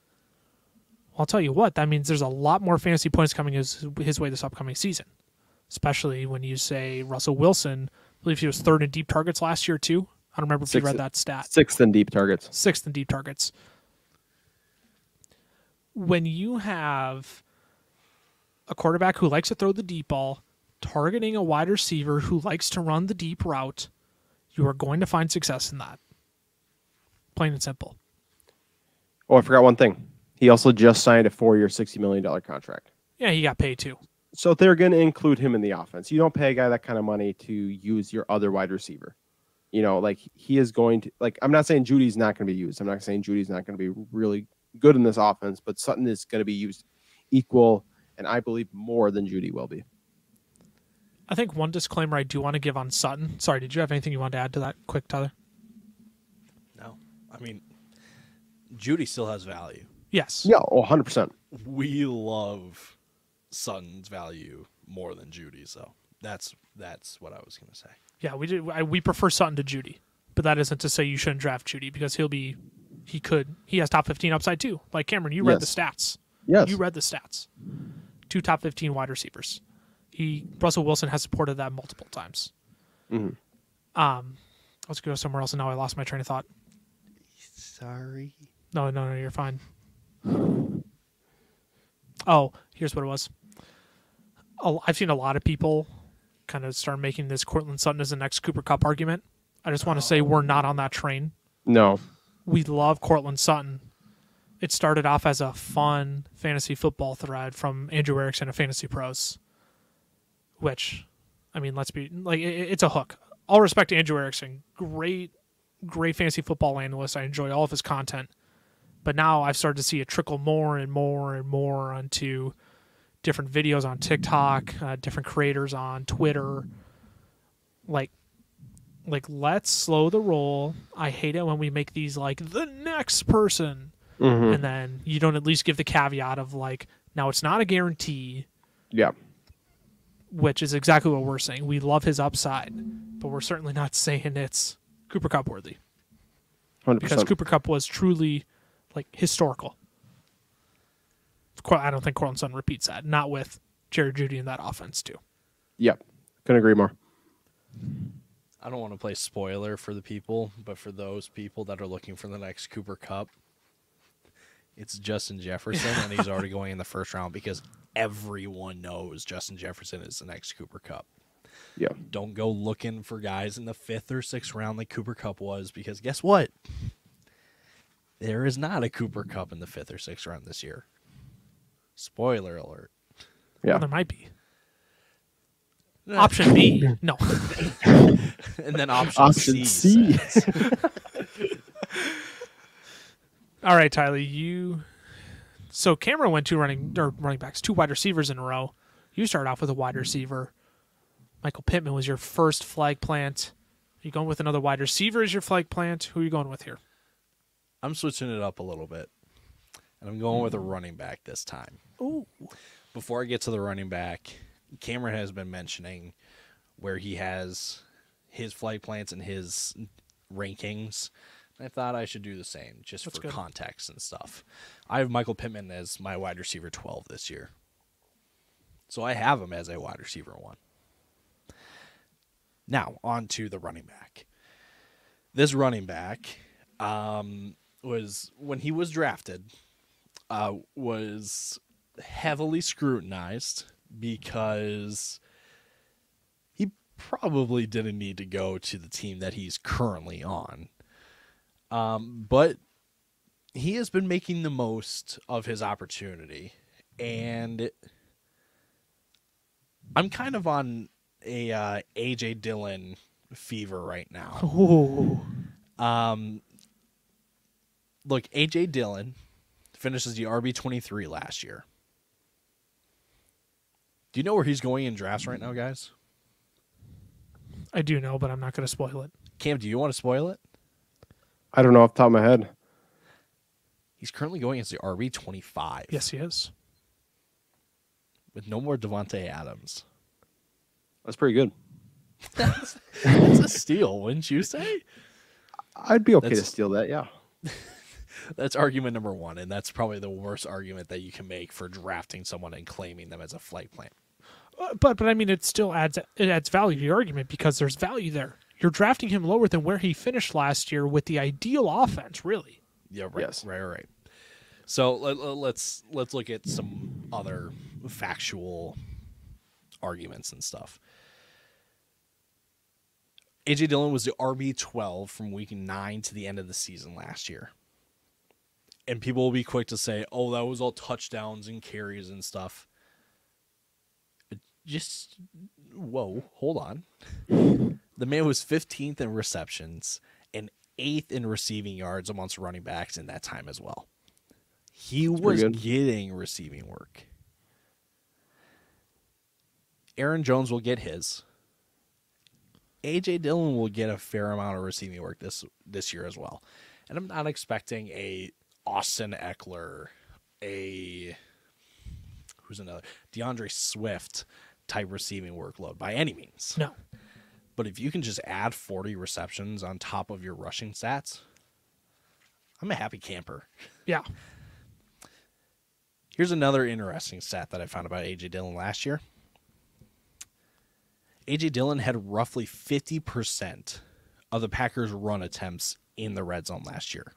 well, I'll tell you what, that means there's a lot more fantasy points coming his way this upcoming season, especially when you say Russell Wilson, I believe he was 3rd in deep targets last year too. I don't remember if you read that stat. 6th in deep targets. 6th in deep targets. When you have a quarterback who likes to throw the deep ball, targeting a wide receiver who likes to run the deep route, you are going to find success in that. Plain and simple. Oh, I forgot one thing. He also just signed a 4-year, $60 million contract. Yeah, he got paid too. So they're going to include him in the offense. You don't pay a guy that kind of money to use your other wide receiver. He is going to, I'm not saying Judy's not going to be used. I'm not saying Judy's not going to be really good in this offense, but Sutton is going to be used equal, and I believe more than Judy will be. I think one disclaimer I do want to give on Sutton. Sorry, did you have anything you wanted to add to that quick, Tyler? No. I mean, Judy still has value. Yes. Yeah, 100%. We love Sutton's value more than Judy, so that's what I was going to say. Yeah, we prefer Sutton to Judy, but that isn't to say you shouldn't draft Judy because he has top 15 upside too. Like Cameron, you read the stats. Yes. You read the stats. 2 top 15 wide receivers. Russell Wilson has supported that multiple times. Mm-hmm. Let's go somewhere else, and now I lost my train of thought. Sorry. No, you're fine. Oh, here's what it was. I've seen a lot of people kind of start making this Cortland Sutton as the next Cooper Kupp argument. I just want to say we're not on that train. No. We love Cortland Sutton. It started off as a fun fantasy football thread from Andrew Erickson of Fantasy Pros, which, I mean, let's be like, it's a hook. All respect to Andrew Erickson, great fantasy football analyst. I enjoy all of his content, but now I've started to see it trickle more and more and more onto different videos on TikTok, different creators on Twitter. Like let's slow the roll. I hate it when we make these like the next person. Mm-hmm. And then you don't at least give the caveat of like, now it's not a guarantee. Yeah. Which is exactly what we're saying. We love his upside, but we're certainly not saying it's Cooper Kupp worthy. 100%. Because Cooper Kupp was truly like historical. I don't think Cortland Sutton repeats that. Not with Jerry Jeudy in that offense too. Yep. Couldn't agree more. I don't want to play spoiler for the people, but for those people that are looking for the next Cooper Kupp, it's Justin Jefferson, and he's already going in the first round because everyone knows Justin Jefferson is the next Cooper Kupp. Yeah. Don't go looking for guys in the 5th or 6th round like Cooper Kupp was, because guess what? There is not a Cooper Kupp in the 5th or 6th round this year. Spoiler alert. Yeah. Well, there might be. Option B. No. And then option C. says- All right, Tyler, so Cameron went two running backs, 2 wide receivers in a row. You started off with a wide receiver. Michael Pittman was your first flag plant. Are you going with another wide receiver as your flag plant? Who are you going with here? I'm switching it up a little bit, and I'm going with a running back this time. Ooh. Before I get to the running back, Cameron has been mentioning where he has his flag plants and his rankings. I thought I should do the same just That's for good. context and stuff. I have Michael Pittman as my wide receiver 12 this year. So I have him as a wide receiver 1. Now, on to the running back. This running back was, when he was drafted, was heavily scrutinized because he probably didn't need to go to the team that he's currently on. But he has been making the most of his opportunity, and I'm kind of on a A.J. Dillon fever right now. Ooh. Look, A.J. Dillon finishes the RB23 last year. Do you know where he's going in drafts right now, guys? I do know, but I'm not going to spoil it. Cam, do you want to spoil it? I don't know off the top of my head. He's currently going as the RB25. Yes, he is. With no more Devontae Adams. That's pretty good. That's a steal, wouldn't you say? I'd be okay to That's- steal that, yeah. That's argument number 1, and that's probably the worst argument that you can make for drafting someone and claiming them as a flag plant. But I mean, it still adds value to your argument because there's value there. You're drafting him lower than where he finished last year with the ideal offense, really. Yeah, right. Yes. Right. So let's look at some other factual arguments and stuff. A.J. Dillon was the RB12 from week 9 to the end of the season last year. And people will be quick to say, oh, that was all touchdowns and carries and stuff. But just, whoa, hold on. The man was 15th in receptions and 8th in receiving yards amongst running backs in that time as well. He was getting receiving work. Aaron Jones will get his. A.J. Dillon will get a fair amount of receiving work this year as well. And I'm not expecting a Austin Eckler, who's another? DeAndre Swift type receiving workload by any means. No. But if you can just add 40 receptions on top of your rushing stats, I'm a happy camper. Yeah. Here's another interesting stat that I found about A.J. Dillon last year. A.J. Dillon had roughly 50% of the Packers' run attempts in the red zone last year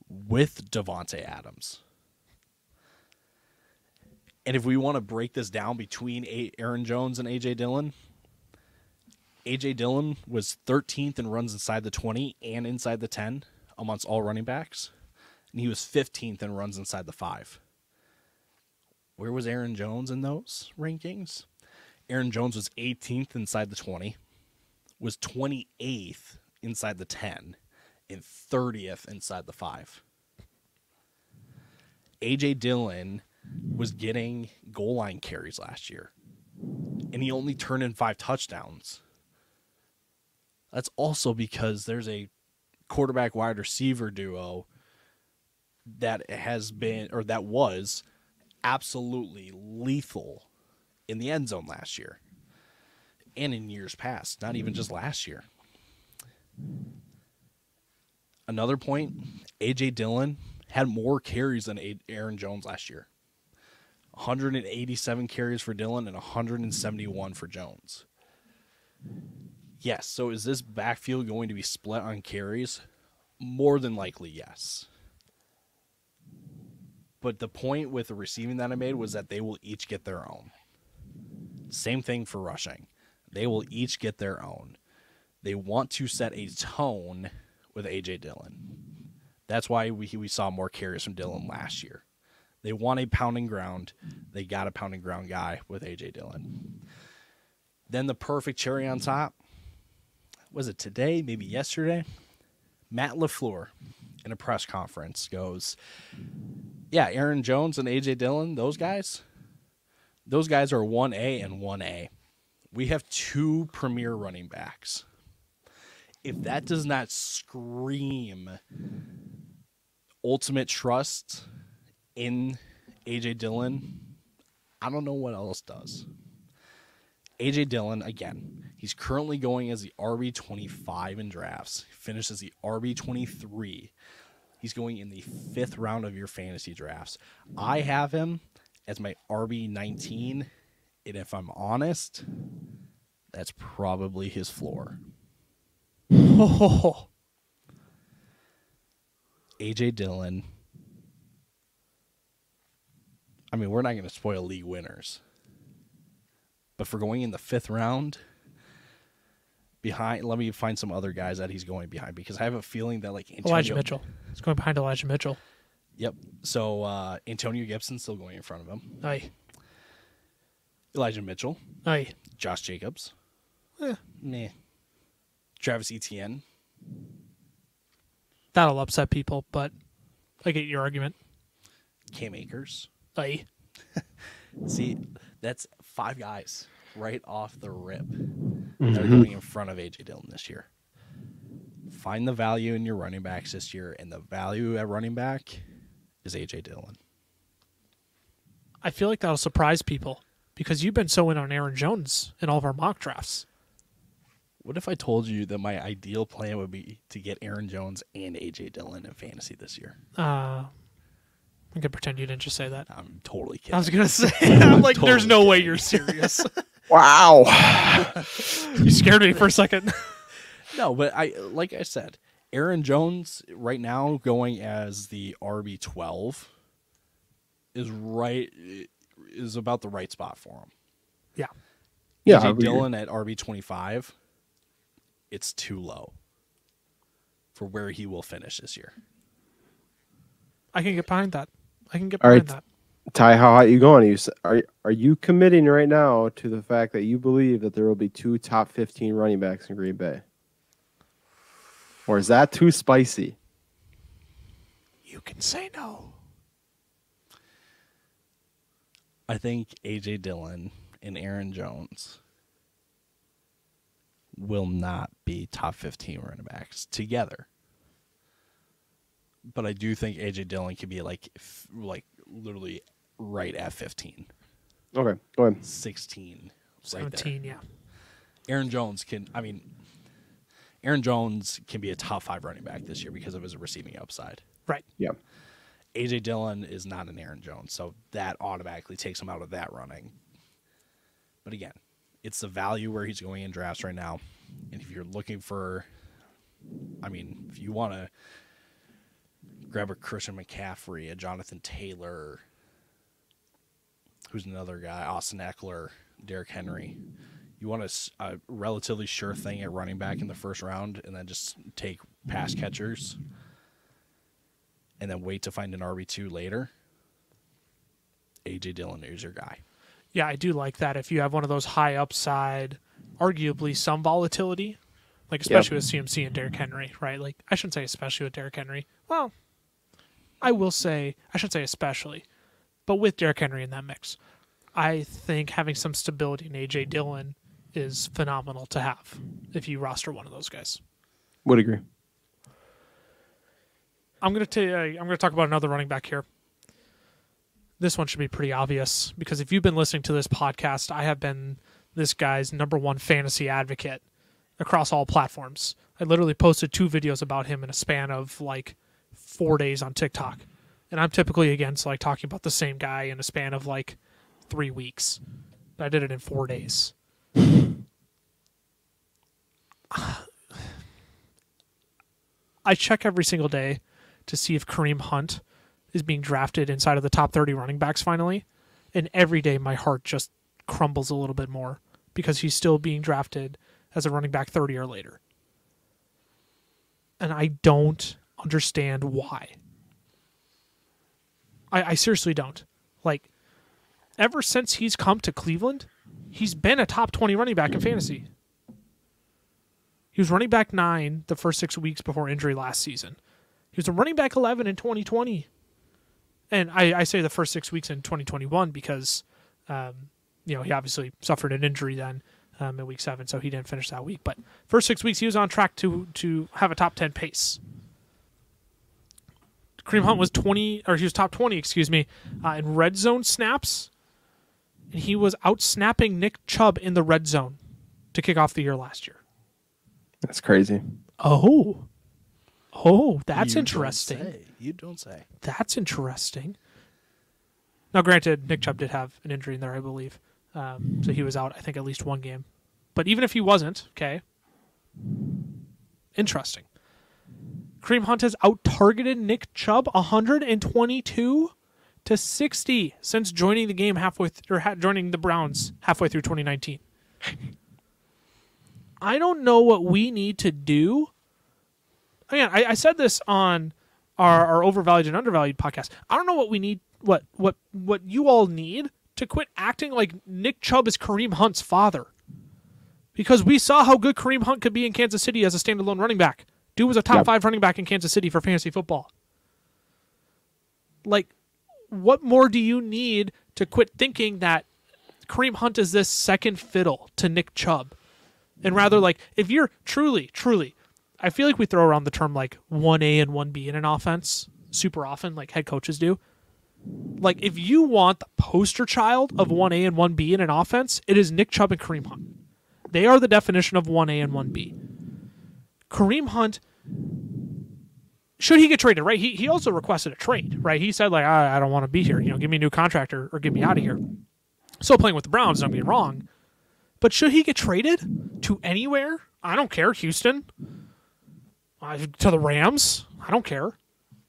with Devontae Adams. And if we want to break this down between Aaron Jones and A.J. Dillon, A.J. Dillon was 13th in runs inside the 20 and inside the 10 amongst all running backs, and he was 15th in runs inside the 5. Where was Aaron Jones in those rankings? Aaron Jones was 18th inside the 20, was 28th inside the 10, and 30th inside the 5. A.J. Dillon was getting goal line carries last year, and he only turned in 5 touchdowns. That's also because there's a quarterback wide receiver duo that has been, or that was, absolutely lethal in the end zone last year and in years past, not even just last year. Another point, A.J. Dillon had more carries than Aaron Jones last year. 187 carries for Dillon and 171 for Jones. Yes, so is this backfield going to be split on carries? More than likely, yes. But the point with the receiving that I made was that they will each get their own. Same thing for rushing. They will each get their own. They want to set a tone with A.J. Dillon. That's why we saw more carries from Dillon last year. They want a pounding ground. They got a pounding ground guy with A.J. Dillon. Then the perfect cherry on top, was it today, maybe yesterday? Matt LaFleur in a press conference goes, yeah, Aaron Jones and A.J. Dillon, those guys are 1A and 1A. We have 2 premier running backs. If that does not scream ultimate trust in A.J. Dillon, I don't know what else does. A.J. Dillon, again, he's currently going as the RB25 in drafts. He finishes the RB23. He's going in the 5th round of your fantasy drafts. I have him as my RB19, and if I'm honest, that's probably his floor. A.J. Dillon. I mean, we're not going to spoil league winners. But for going in the 5th round, behind, let me find some other guys that he's going behind, because I have a feeling that Elijah Mitchell. He's going behind Elijah Mitchell. Yep. So Antonio Gibson's still going in front of him. Aye. Elijah Mitchell. Aye. Josh Jacobs. Meh. Travis Etienne. That'll upset people, but I get your argument. Cam Akers. Aye. See, that's 5 guys right off the rip that are going in front of A.J. Dillon this year. Find the value in your running backs this year, and the value at running back is A.J. Dillon. I feel like that'll surprise people because you've been so in on Aaron Jones in all of our mock drafts. What if I told you that my ideal plan would be to get Aaron Jones and A.J. Dillon in fantasy this year? I could pretend you didn't just say that. I'm totally kidding. I was going to say, I'm like, Totally there's no way kidding. you're serious. Wow. You scared me for a second. No, but like I said, Aaron Jones right now going as the RB12 is about the right spot for him. Yeah. Yeah. A.J. Dillon at RB25, it's too low for where he will finish this year. I can get behind that. All right. That. Ty, how hot you going? Are you committing right now to the fact that you believe that there will be 2 top 15 running backs in Green Bay? Or is that too spicy? You can say no. I think A.J. Dillon and Aaron Jones will not be top 15 running backs together. But I do think A.J. Dillon could be like literally right at 15. Okay, go ahead. 16. 17, yeah. Aaron Jones can be a top 5 running back this year because of his receiving upside. Right. Yeah. A.J. Dillon is not an Aaron Jones, so that automatically takes him out of that running. But again, it's the value where he's going in drafts right now. And if you're looking for, I mean, if you want to grab a Christian McCaffrey, a Jonathan Taylor, who's another guy, Austin Eckler, Derrick Henry, you want a relatively sure thing at running back in the first round and then just take pass catchers and then wait to find an RB2 later, A.J. Dillon is your guy. Yeah, I do like that. If you have one of those high upside, arguably some volatility, like especially with CMC and Derrick Henry, right? Like I shouldn't say especially with Derrick Henry. Well, I will say, I should say especially, but with Derrick Henry in that mix, I think having some stability in A.J. Dillon is phenomenal to have if you roster one of those guys. Would agree. I'm going to talk about another running back here. This one should be pretty obvious because if you've been listening to this podcast, I have been this guy's #1 fantasy advocate across all platforms. I literally posted 2 videos about him in a span of like 4 days on TikTok. And I'm typically against like talking about the same guy in a span of like 3 weeks. But I did it in 4 days. I check every single day to see if Kareem Hunt is being drafted inside of the top 30 running backs finally. And every day my heart just crumbles a little bit more because he's still being drafted as a running back 30 or later. And I don't understand why. I seriously don't. Like, ever since he's come to Cleveland, he's been a top 20 running back in fantasy. He was running back 9 the first 6 weeks before injury last season. He was a running back 11 in 2020. And I say the first 6 weeks in 2021 because, he obviously suffered an injury then in week 7, so he didn't finish that week. But first 6 weeks, he was on track to have a top 10 pace. Kareem Hunt was he was top 20, in red zone snaps. And he was out-snapping Nick Chubb in the red zone to kick off the year last year. That's crazy. Oh, that's interesting. You don't say. That's interesting. Now, granted, Nick Chubb did have an injury in there, I believe. So he was out, I think, at least one game. But even if he wasn't, okay, interesting. Kareem Hunt has out-targeted Nick Chubb 122 to 60 since joining the game joining the Browns halfway through 2019. I don't know what we need to do. Again, I said this on our Overvalued and Undervalued podcast. I don't know what we need, what you all need to quit acting like Nick Chubb is Kareem Hunt's father. Because we saw how good Kareem Hunt could be in Kansas City as a standalone running back. Dude was a top 5 running back in Kansas City for fantasy football. Like, what more do you need to quit thinking that Kareem Hunt is this second fiddle to Nick Chubb? And rather, like, if you're truly, I feel like we throw around the term, like, 1A and 1B in an offense super often, like head coaches do. Like, if you want the poster child of 1A and 1B in an offense, it is Nick Chubb and Kareem Hunt. They are the definition of 1A and 1B. Kareem Hunt, should he get traded, right? He also requested a trade, right? He said, like, I don't want to be here. Give me a new contract or get me out of here. Still playing with the Browns, don't get me wrong. But should he get traded to anywhere? I don't care. Houston? To the Rams? I don't care.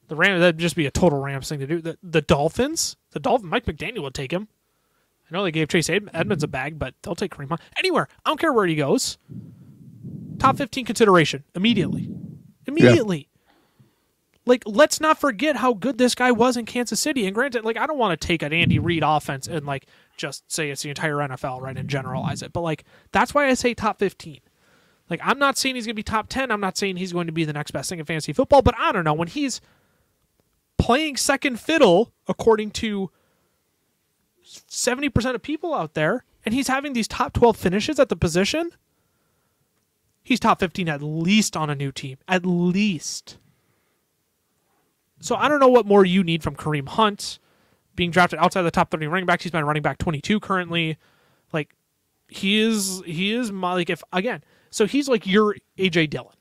The Rams, that'd just be a total Rams thing to do. The Dolphins? Mike McDaniel would take him. I know they gave Chase Edmonds a bag, but they'll take Kareem Hunt. Anywhere. I don't care where he goes. Top 15 consideration. Immediately. Yeah. Like, let's not forget how good this guy was in Kansas City. And granted, like, I don't want to take an Andy Reid offense and, like, just say it's the entire NFL, right, and generalize it. But, like, that's why I say top 15. Like, I'm not saying he's going to be top 10. I'm not saying he's going to be the next best thing in fantasy football. But I don't know. When he's playing second fiddle, according to 70% of people out there, and he's having these top 12 finishes at the position, he's top 15 at least on a new team. At least. So I don't know what more you need from Kareem Hunt being drafted outside the top 30 running backs. He's been running back 22 currently. Like, he is my, like, if, again, so he's like your A.J. Dillon.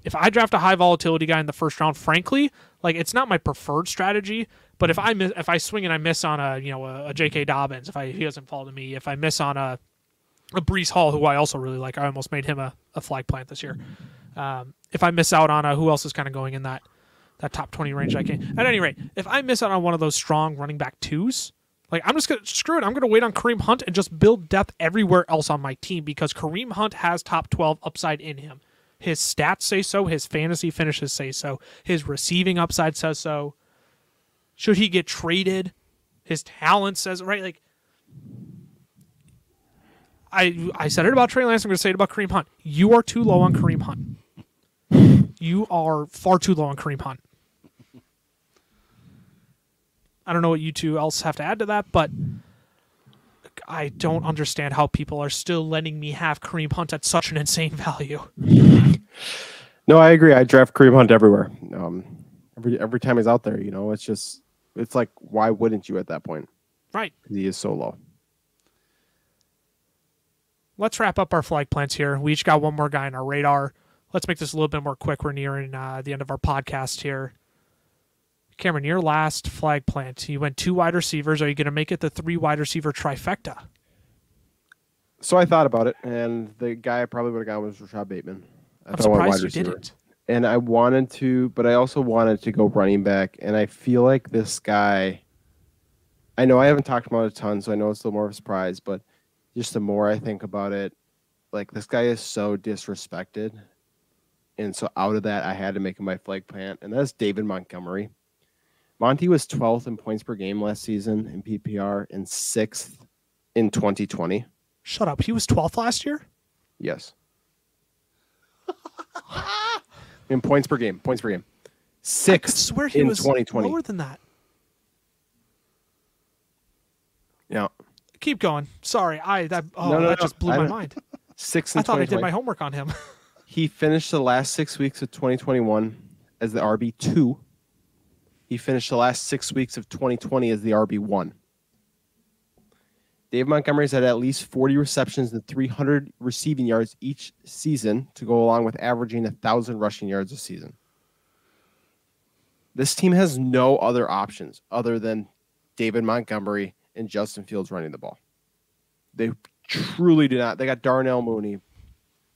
If I draft a high volatility guy in the first round, frankly, like, it's not my preferred strategy, but if I swing and I miss on a J.K. Dobbins, if he doesn't fall to me, if I miss on a Brees Hall, who I also really like. I almost made him a flag plant this year. If I miss out on who else is kind of going in that top 20 range, I can. At any rate, if I miss out on one of those strong running back twos, like I'm just going to screw it. I'm going to wait on Kareem Hunt and just build depth everywhere else on my team because Kareem Hunt has top 12 upside in him. His stats say so. His fantasy finishes say so. His receiving upside says so. Should he get traded? His talent says right. Like I said it about Trey Lance. I'm going to say it about Kareem Hunt. You are too low on Kareem Hunt. You are far too low on Kareem Hunt. I don't know what you two else have to add to that, but I don't understand how people are still letting me have Kareem Hunt at such an insane value. No, I agree. I draft Kareem Hunt everywhere. Every time he's out there, it's like, why wouldn't you at that point? Right. He is so low. Let's wrap up our flag plants here. We each got one more guy on our radar. Let's make this a little bit more quick. We're nearing the end of our podcast here. Cameron, your last flag plant. You went 2 wide receivers. Are you going to make it the 3 wide receiver trifecta? So I thought about it, and the guy I probably would have gone was Rashad Bateman. I'm surprised you didn't. And I wanted to, but I also wanted to go running back. And I feel like this guy, I know I haven't talked about it a ton, so I know it's a little more of a surprise, but just the more I think about it, like this guy is so disrespected. And so out of that, I had to make him my flag plant, and that's David Montgomery. Monty was 12th in points per game last season in PPR and 6th in 2020. Shut up. He was 12th last year? Yes. In points per game. 6th I could swear he in was 2020. lower than that. Yeah. Keep going. Sorry. That just blew my mind. 6th in I thought I 2020. did my homework on him. He finished the last 6 weeks of 2021 as the RB2. He finished the last 6 weeks of 2020 as the RB1. Dave Montgomery's had at least 40 receptions and 300 receiving yards each season to go along with averaging 1,000 rushing yards a season. This team has no other options other than David Montgomery and Justin Fields running the ball. They truly do not. They got Darnell Mooney,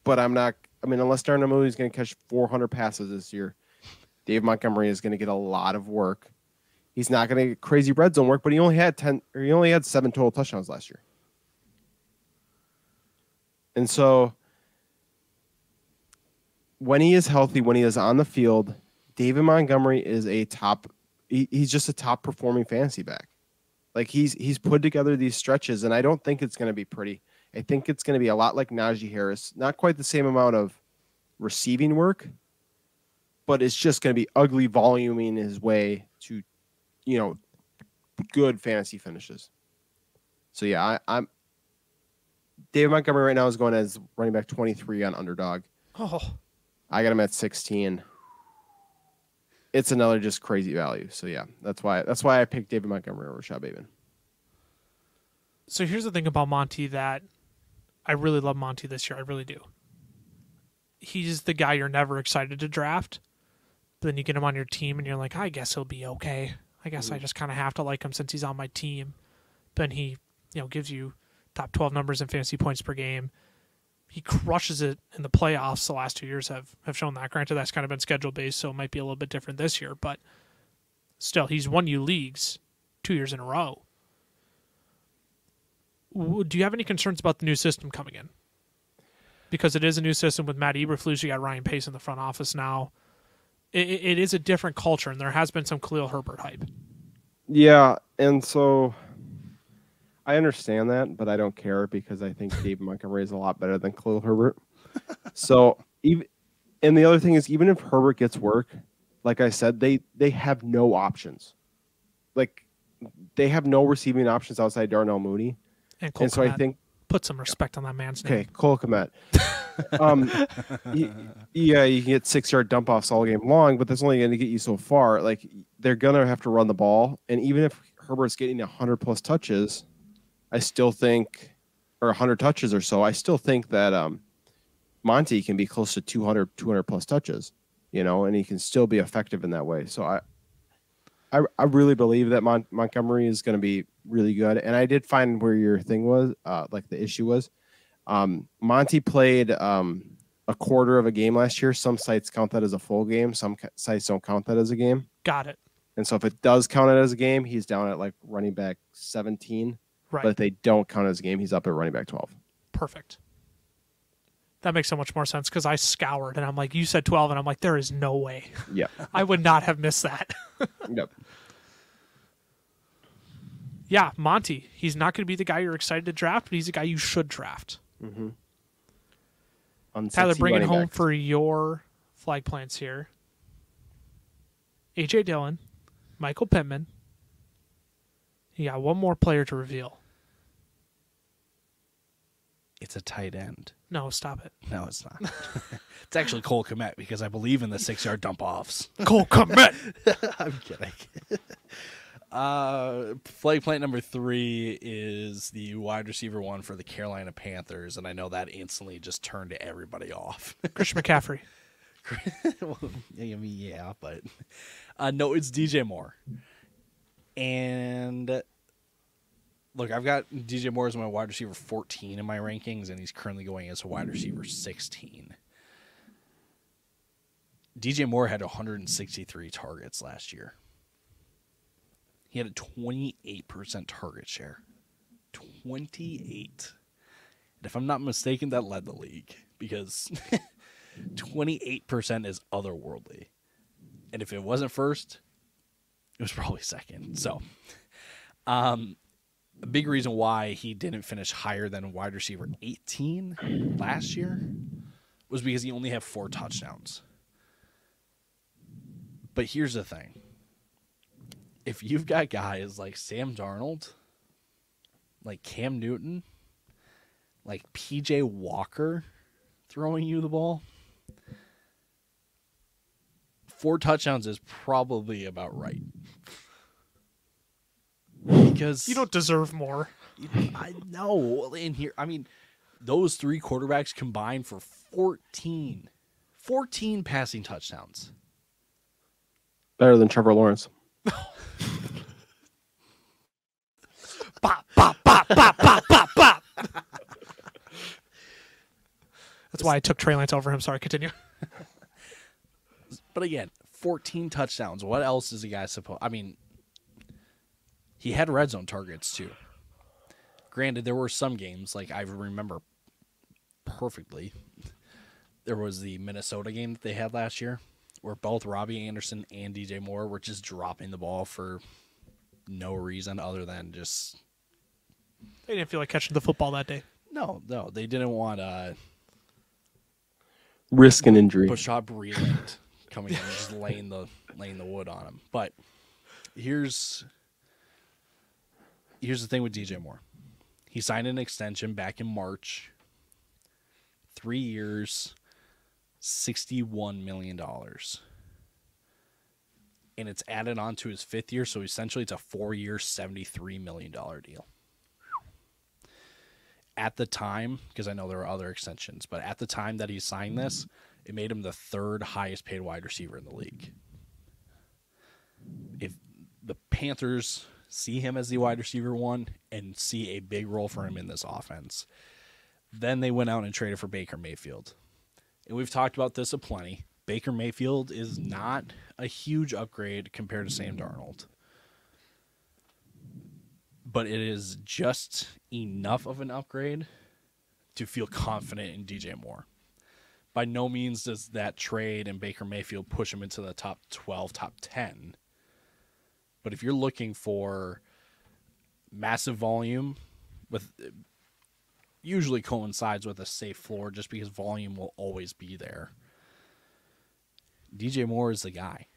but unless Darnell Mooney is going to catch 400 passes this year, Dave Montgomery is going to get a lot of work. He's not going to get crazy red zone work, but he only had 7 total touchdowns last year. And so when he is healthy, when he is on the field, David Montgomery is he's just a top performing fantasy back. Like he's put together these stretches, and I don't think it's going to be pretty. I think it's going to be a lot like Najee Harris. Not quite the same amount of receiving work, but it's just going to be ugly voluming his way to, good fantasy finishes. So yeah, I'm David Montgomery right now is going as running back 23 on Underdog. Oh, I got him at 16. It's another just crazy value. So yeah, that's why I picked David Montgomery over Rashad Bateman. so here's the thing about Monty that I really love Monty this year. I really do. He's the guy you're never excited to draft. But then you get him on your team and you're like, I guess he'll be okay. I guess I just kind of have to like him since he's on my team. Then he, gives you top 12 numbers in fantasy points per game. He crushes it in the playoffs. The last 2 years have shown that. Granted, that's kind of been schedule based, so it might be a little bit different this year. But still, he's won you leagues 2 years in a row. Do you have any concerns about the new system coming in? Because it is a new system with Matt Eberflus. You got Ryan Pace in the front office now. It is a different culture, and there has been some Khalil Herbert hype. Yeah, and so I understand that, but I don't care because I think David Montgomery is a lot better than Khalil Herbert. So, and the other thing is, even if Herbert gets work, like I said, they have no options. Like, they have no receiving options outside Darnell Mooney. And so I think put some respect on that man's name. Okay, Cole Kmet. Yeah, you can get 6-yard dump offs all game long, but that's only going to get you so far. Like, they're going to have to run the ball, and even if Herbert's getting 100 plus touches, I still think, or 100 touches or so, I still think that Monty can be close to 200 plus touches, and he can still be effective in that way. So I really believe that Montgomery is going to be really good. And I did find where your thing was, like the issue was. Monty played a quarter of a game last year. Some sites count that as a full game. Some sites don't count that as a game. Got it. And so if it does count it as a game, he's down at like running back 17. Right. But if they don't count it as a game, he's up at running back 12. Perfect. That makes so much more sense because I scoured and I'm like, you said 12, and I'm like, there is no way. Yeah. I would not have missed that. Yep. Yeah, Monty. He's not going to be the guy you're excited to draft, but he's the guy you should draft. Mm-hmm. Tyler, bring it home back. for your flag plants here. A.J. Dillon, Michael Pittman. You got one more player to reveal. It's a tight end. No, stop it. No, it's not. It's actually Cole Kmet because I believe in the 6-yard dump offs. Cole Kmet. I'm kidding. Flag plant number 3 is the wide receiver 1 for the Carolina Panthers, and I know that instantly just turned everybody off. Christian McCaffrey. Well, I mean, yeah, but no, it's DJ Moore. And look, I've got DJ Moore as my wide receiver 14 in my rankings, and he's currently going as a wide receiver 16. DJ Moore had 163 targets last year. He had a 28% target share. 28. And if I'm not mistaken, that led the league because 28% is otherworldly. And if it wasn't first, it was probably second. So, a big reason why he didn't finish higher than wide receiver 18 last year was because he only had 4 touchdowns. But here's the thing. If you've got guys like Sam Darnold, like Cam Newton, like PJ Walker throwing you the ball, 4 touchdowns is probably about right. Because You don't deserve more. I know. In here, I mean, those 3 quarterbacks combined for 14 passing touchdowns. Better than Trevor Lawrence. Bop, bop, bop, bop, bop, bop, bop. That's why I took Trey Lance over him. Sorry, continue. But again, 14 touchdowns. What else is a guy supposed? I mean, he had red zone targets too. Granted, there were some games, like I remember perfectly. There was the Minnesota game that they had last year where both Robbie Anderson and DJ Moore were just dropping the ball for no reason other than just... They didn't feel like catching the football that day. No, they didn't want Risk an injury. Bashad Breeland coming in and just laying the wood on him. But here's the thing with DJ Moore. He signed an extension back in March. 3 years, $61 million. And it's added on to his 5th year, so essentially it's a 4-year, $73 million deal. At the time, because I know there are other extensions, but at the time that he signed this, it made him the 3rd highest paid wide receiver in the league. If the Panthers see him as the wide receiver 1 and see a big role for him in this offense, then they went out and traded for Baker Mayfield. And we've talked about this aplenty. Baker Mayfield is not a huge upgrade compared to Sam Darnold. But it is just enough of an upgrade to feel confident in DJ Moore. By no means does that trade and Baker Mayfield push him into the top 12, top 10. But if you're looking for massive volume, with usually coincides with a safe floor just because volume will always be there, DJ Moore is the guy.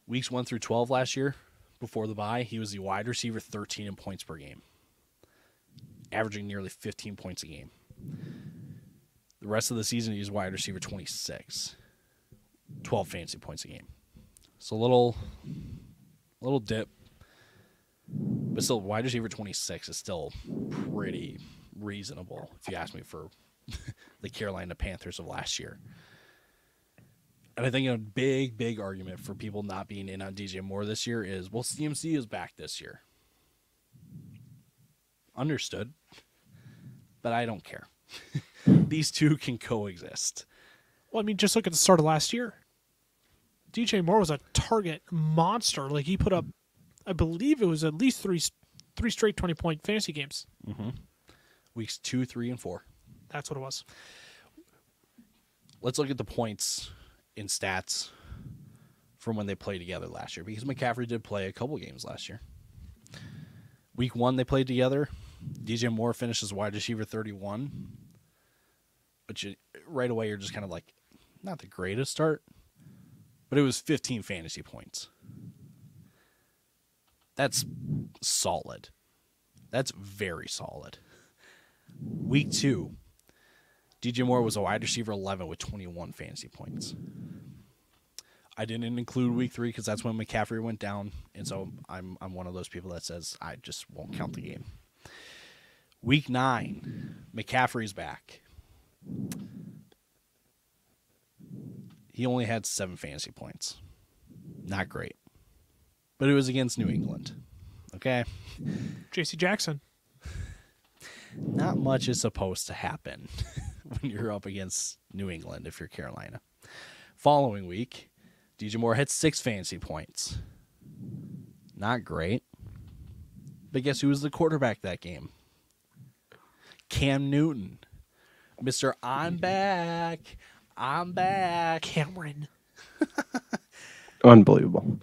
Weeks 1 through 12 last year, before the bye, he was the wide receiver 13 in points per game, averaging nearly 15 points a game. The rest of the season, he was wide receiver 26, 12 fantasy points a game. So a little dip, but still, wide receiver 26 is still pretty reasonable, if you ask me, for the Carolina Panthers of last year. And I think a big argument for people not being in on DJ Moore this year is, well, CMC is back this year. Understood. But I don't care. these two can coexist. Well, I mean, just look at the start of last year. DJ Moore was a target monster. Like, he put up, I believe it was at least three straight 20-point fantasy games. Mm-hmm. Weeks 2, 3, and 4. That's what it was. Let's look at the points in stats from when they played together last year, because McCaffrey did play a couple games last year. Week 1, they played together. DJ Moore finishes wide receiver 31. But right away, you're just kind of like, not the greatest start, but it was 15 fantasy points. That's solid. That's very solid. Week 2, DJ Moore was a wide receiver 11 with 21 fantasy points. I didn't include week 3 because that's when McCaffrey went down, and so I'm one of those people that says I just won't count the game. Week 9, McCaffrey's back. He only had 7 fantasy points. Not great. But it was against New England. Okay? J.C. Jackson. Not much is supposed to happen when you're up against New England if you're Carolina. Following week, DJ Moore had 6 fantasy points. Not great. But guess who was the quarterback that game? Cam Newton. Mr. I'm back. I'm back. Cameron. Unbelievable.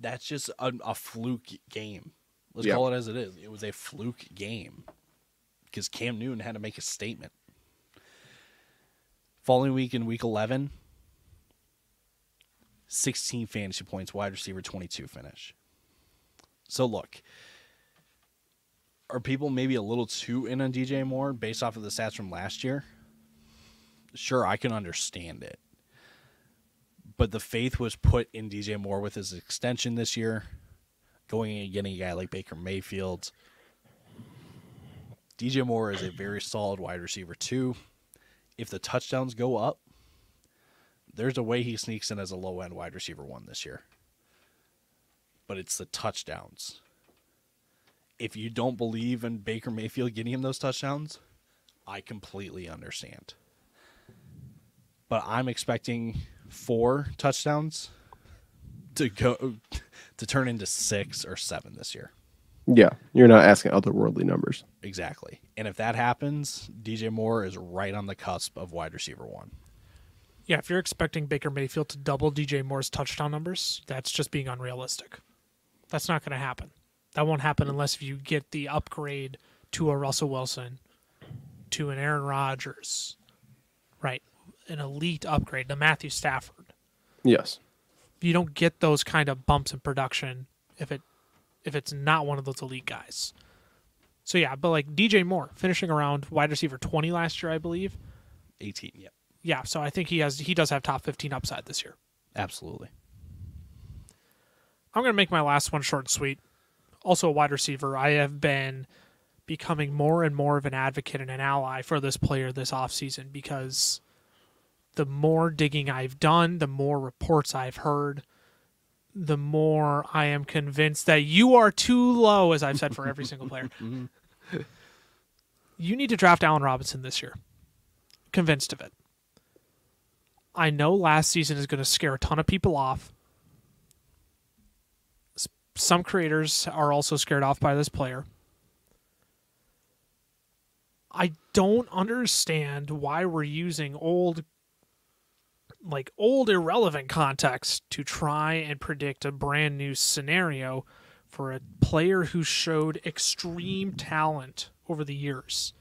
That's just a fluke game. Let's Yeah. call it as it is. It was a fluke game because Cam Newton had to make a statement. Following week in week 11, 16 fantasy points, wide receiver 22 finish. So look, are people maybe a little too in on DJ Moore based off of the stats from last year? Sure, I can understand it. But the faith was put in DJ Moore with his extension this year, going and getting a guy like Baker Mayfield. DJ Moore is a very solid wide receiver, too. If the touchdowns go up, there's a way he sneaks in as a low-end wide receiver 1 this year. But it's the touchdowns. If you don't believe in Baker Mayfield getting him those touchdowns, I completely understand. But I'm expecting 4 touchdowns to turn into 6 or 7 this year. Yeah, you're not asking otherworldly numbers. Exactly. And if that happens, DJ Moore is right on the cusp of wide receiver 1. Yeah, if you're expecting Baker Mayfield to double DJ Moore's touchdown numbers, that's just being unrealistic. That's not going to happen. That won't happen unless you get the upgrade to a Russell Wilson, to an Aaron Rodgers, right? An elite upgrade, to Matthew Stafford. Yes. You don't get those kind of bumps in production if it's not one of those elite guys. So yeah, but like DJ Moore finishing around wide receiver 20 last year, I believe. 18, yep. Yeah, so I think he does have top 15 upside this year. Absolutely. I'm going to make my last one short and sweet. Also a wide receiver. I have been becoming more and more of an advocate and an ally for this player this offseason because the more digging I've done, the more reports I've heard, the more I am convinced that you are too low, as I've said for every single player. You need to draft Allen Robinson this year. Convinced of it. I know last season is going to scare a ton of people off. Some creators are also scared off by this player. I don't understand why we're using old irrelevant context to try and predict a brand new scenario for a player who showed extreme talent over the years.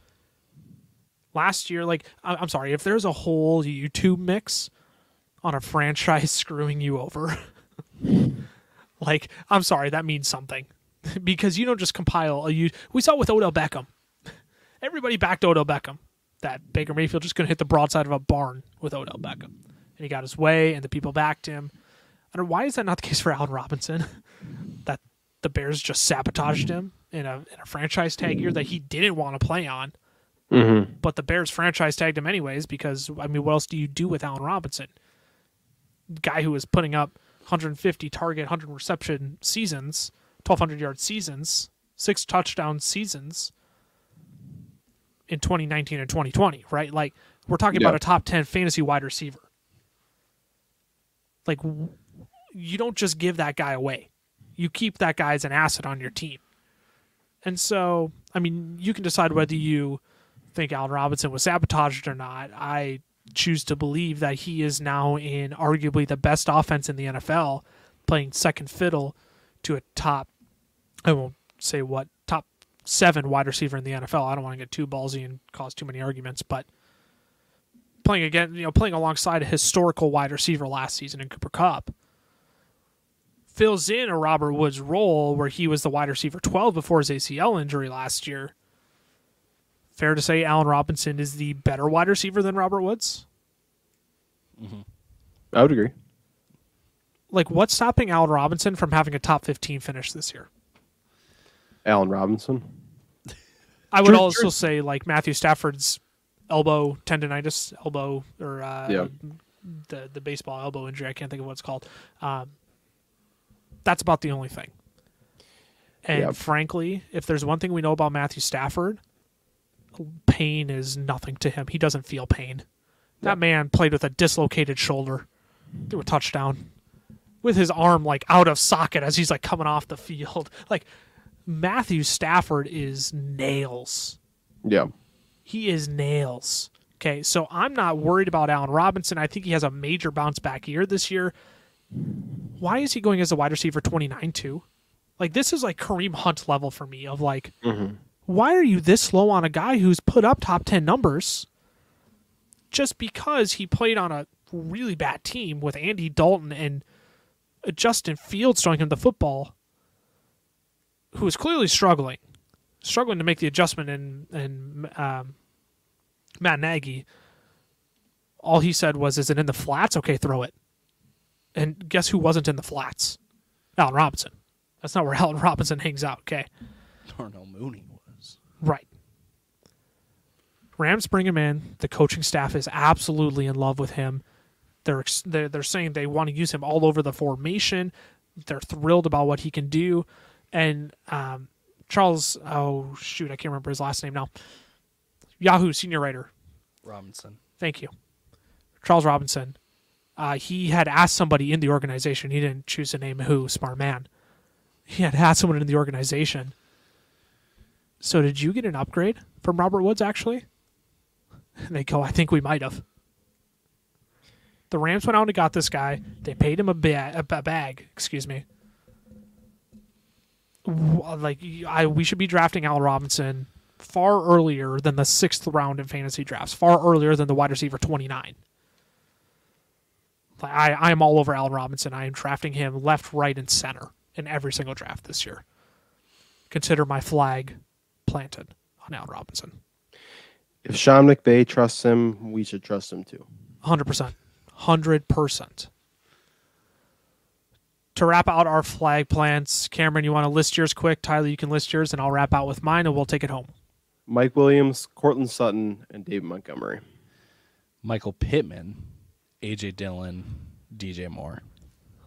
Last year, I'm sorry, if there's a whole YouTube mix on a franchise screwing you over, I'm sorry, that means something. Because you don't just compile we saw it with Odell Beckham. Everybody backed Odell Beckham. That Baker Mayfield just going to hit the broadside of a barn with Odell Beckham. And he got his way, and the people backed him. I don't know, why is that not the case for Allen Robinson? That the Bears just sabotaged him in a franchise tag year that he didn't want to play on. Mm-hmm. But the Bears franchise tagged him anyways because, I mean, what else do you do with Allen Robinson? Guy who was putting up 150 target, 100 reception seasons, 1,200 yard seasons, 6 touchdown seasons. in 2019 and 2020, right? Like, we're talking about a top 10 fantasy wide receiver. Like, you don't just give that guy away. You keep that guy as an asset on your team. And so, I mean, you can decide whether you think Allen Robinson was sabotaged or not. I choose to believe that he is now in arguably the best offense in the NFL, playing second fiddle to a top, I won't say what, top 7 wide receiver in the NFL. I don't want to get too ballsy and cause too many arguments, but playing alongside a historical wide receiver last season in Cooper Kupp fills in a Robert Woods role where he was the wide receiver 12 before his ACL injury last year. Fair to say Allen Robinson is the better wide receiver than Robert Woods? Mm-hmm. I would agree. Like, what's stopping Allen Robinson from having a top 15 finish this year? Allen Robinson. I would also say, like, Matthew Stafford's elbow tendonitis, or the baseball elbow injury. I can't think of what it's called. That's about the only thing. And frankly, if there's one thing we know about Matthew Stafford, pain is nothing to him. He doesn't feel pain. That man played with a dislocated shoulder, threw a touchdown with his arm like out of socket as he's like coming off the field. Like, Matthew Stafford is nails. Yeah. He is nails. Okay, so I'm not worried about Allen Robinson. I think he has a major bounce back year this year. Why is he going as a wide receiver 29 too? Like, this is like Kareem Hunt level for me of like, why are you this low on a guy who's put up top 10 numbers just because he played on a really bad team with Andy Dalton and Justin Fields throwing him the football, who is clearly struggling to make the adjustment, and Matt Nagy, all he said was, is it in the flats? Okay, throw it. And guess who wasn't in the flats? Allen Robinson. That's not where Allen Robinson hangs out, okay? Darnell Mooney was. Right. Rams bring him in. The coaching staff is absolutely in love with him. They're saying they want to use him all over the formation. They're thrilled about what he can do. And Charles, I can't remember his last name now. Yahoo senior writer. Robinson. Thank you. Charles Robinson. He had asked somebody in the organization. He didn't choose to name who, smart man. He had asked someone in the organization. So did you get an upgrade from Robert Woods, actually? And they go, I think we might have. The Rams went out and got this guy. They paid him a bag. Excuse me. Like, we should be drafting Allen Robinson far earlier than the 6th round in fantasy drafts. Far earlier than the wide receiver 29. Like, I am all over Allen Robinson. I am drafting him left, right, and center in every single draft this year. Consider my flag planted on Allen Robinson. If Sean McVay trusts him, we should trust him too. 100%. 100%. To wrap out our flag plants, Cameron, you want to list yours quick? Tyler, you can list yours, and I'll wrap out with mine, and we'll take it home. Mike Williams, Cortland Sutton, and David Montgomery. Michael Pittman, A.J. Dillon, DJ Moore.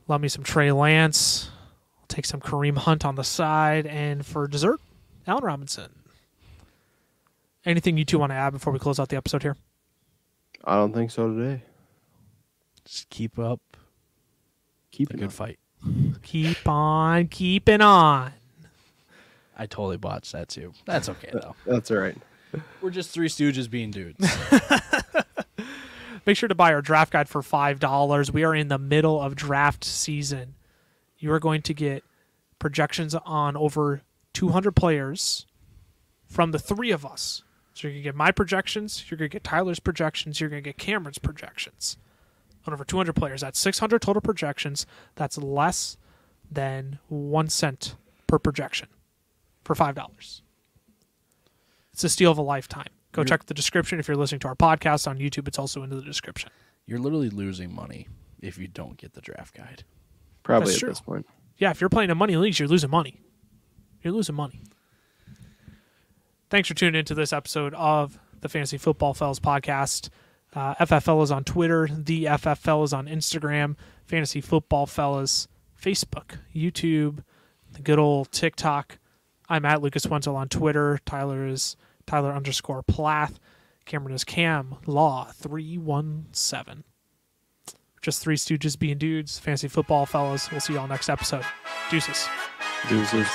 Love me some Trey Lance. I'll take some Kareem Hunt on the side. And for dessert, Allen Robinson. Anything you two want to add before we close out the episode here? I don't think so today. Just keep up. Keep a good fight. Keep on keeping on. I totally botched that too. That's okay, though. That's all right. We're just three stooges being dudes. Make sure to buy our draft guide for $5. We are in the middle of draft season. You are going to get projections on over 200 players from the three of us. So you're going to get my projections, you're going to get Tyler's projections, you're going to get Cameron's projections. On over 200 players. That's 600 total projections. That's less than 1 cent per projection for $5. It's a steal of a lifetime. Go check the description if you're listening to our podcast on YouTube. It's also in the description. You're literally losing money if you don't get the draft guide. Probably That's at true. this point. Yeah, if you're playing in money leagues, you're losing money. You're losing money. Thanks for tuning into this episode of the Fantasy Football Fellas podcast. FFL is on Twitter. The FFL is on Instagram. Fantasy Football Fellas, Facebook, YouTube, the good old TikTok. I'm at Lucas Wenzel on Twitter. Tyler is Tyler _Plath. Cameron is Cam Law 317. Just three stooges being dudes. Fantasy football fellas. We'll see y'all next episode. Deuces. Deuces.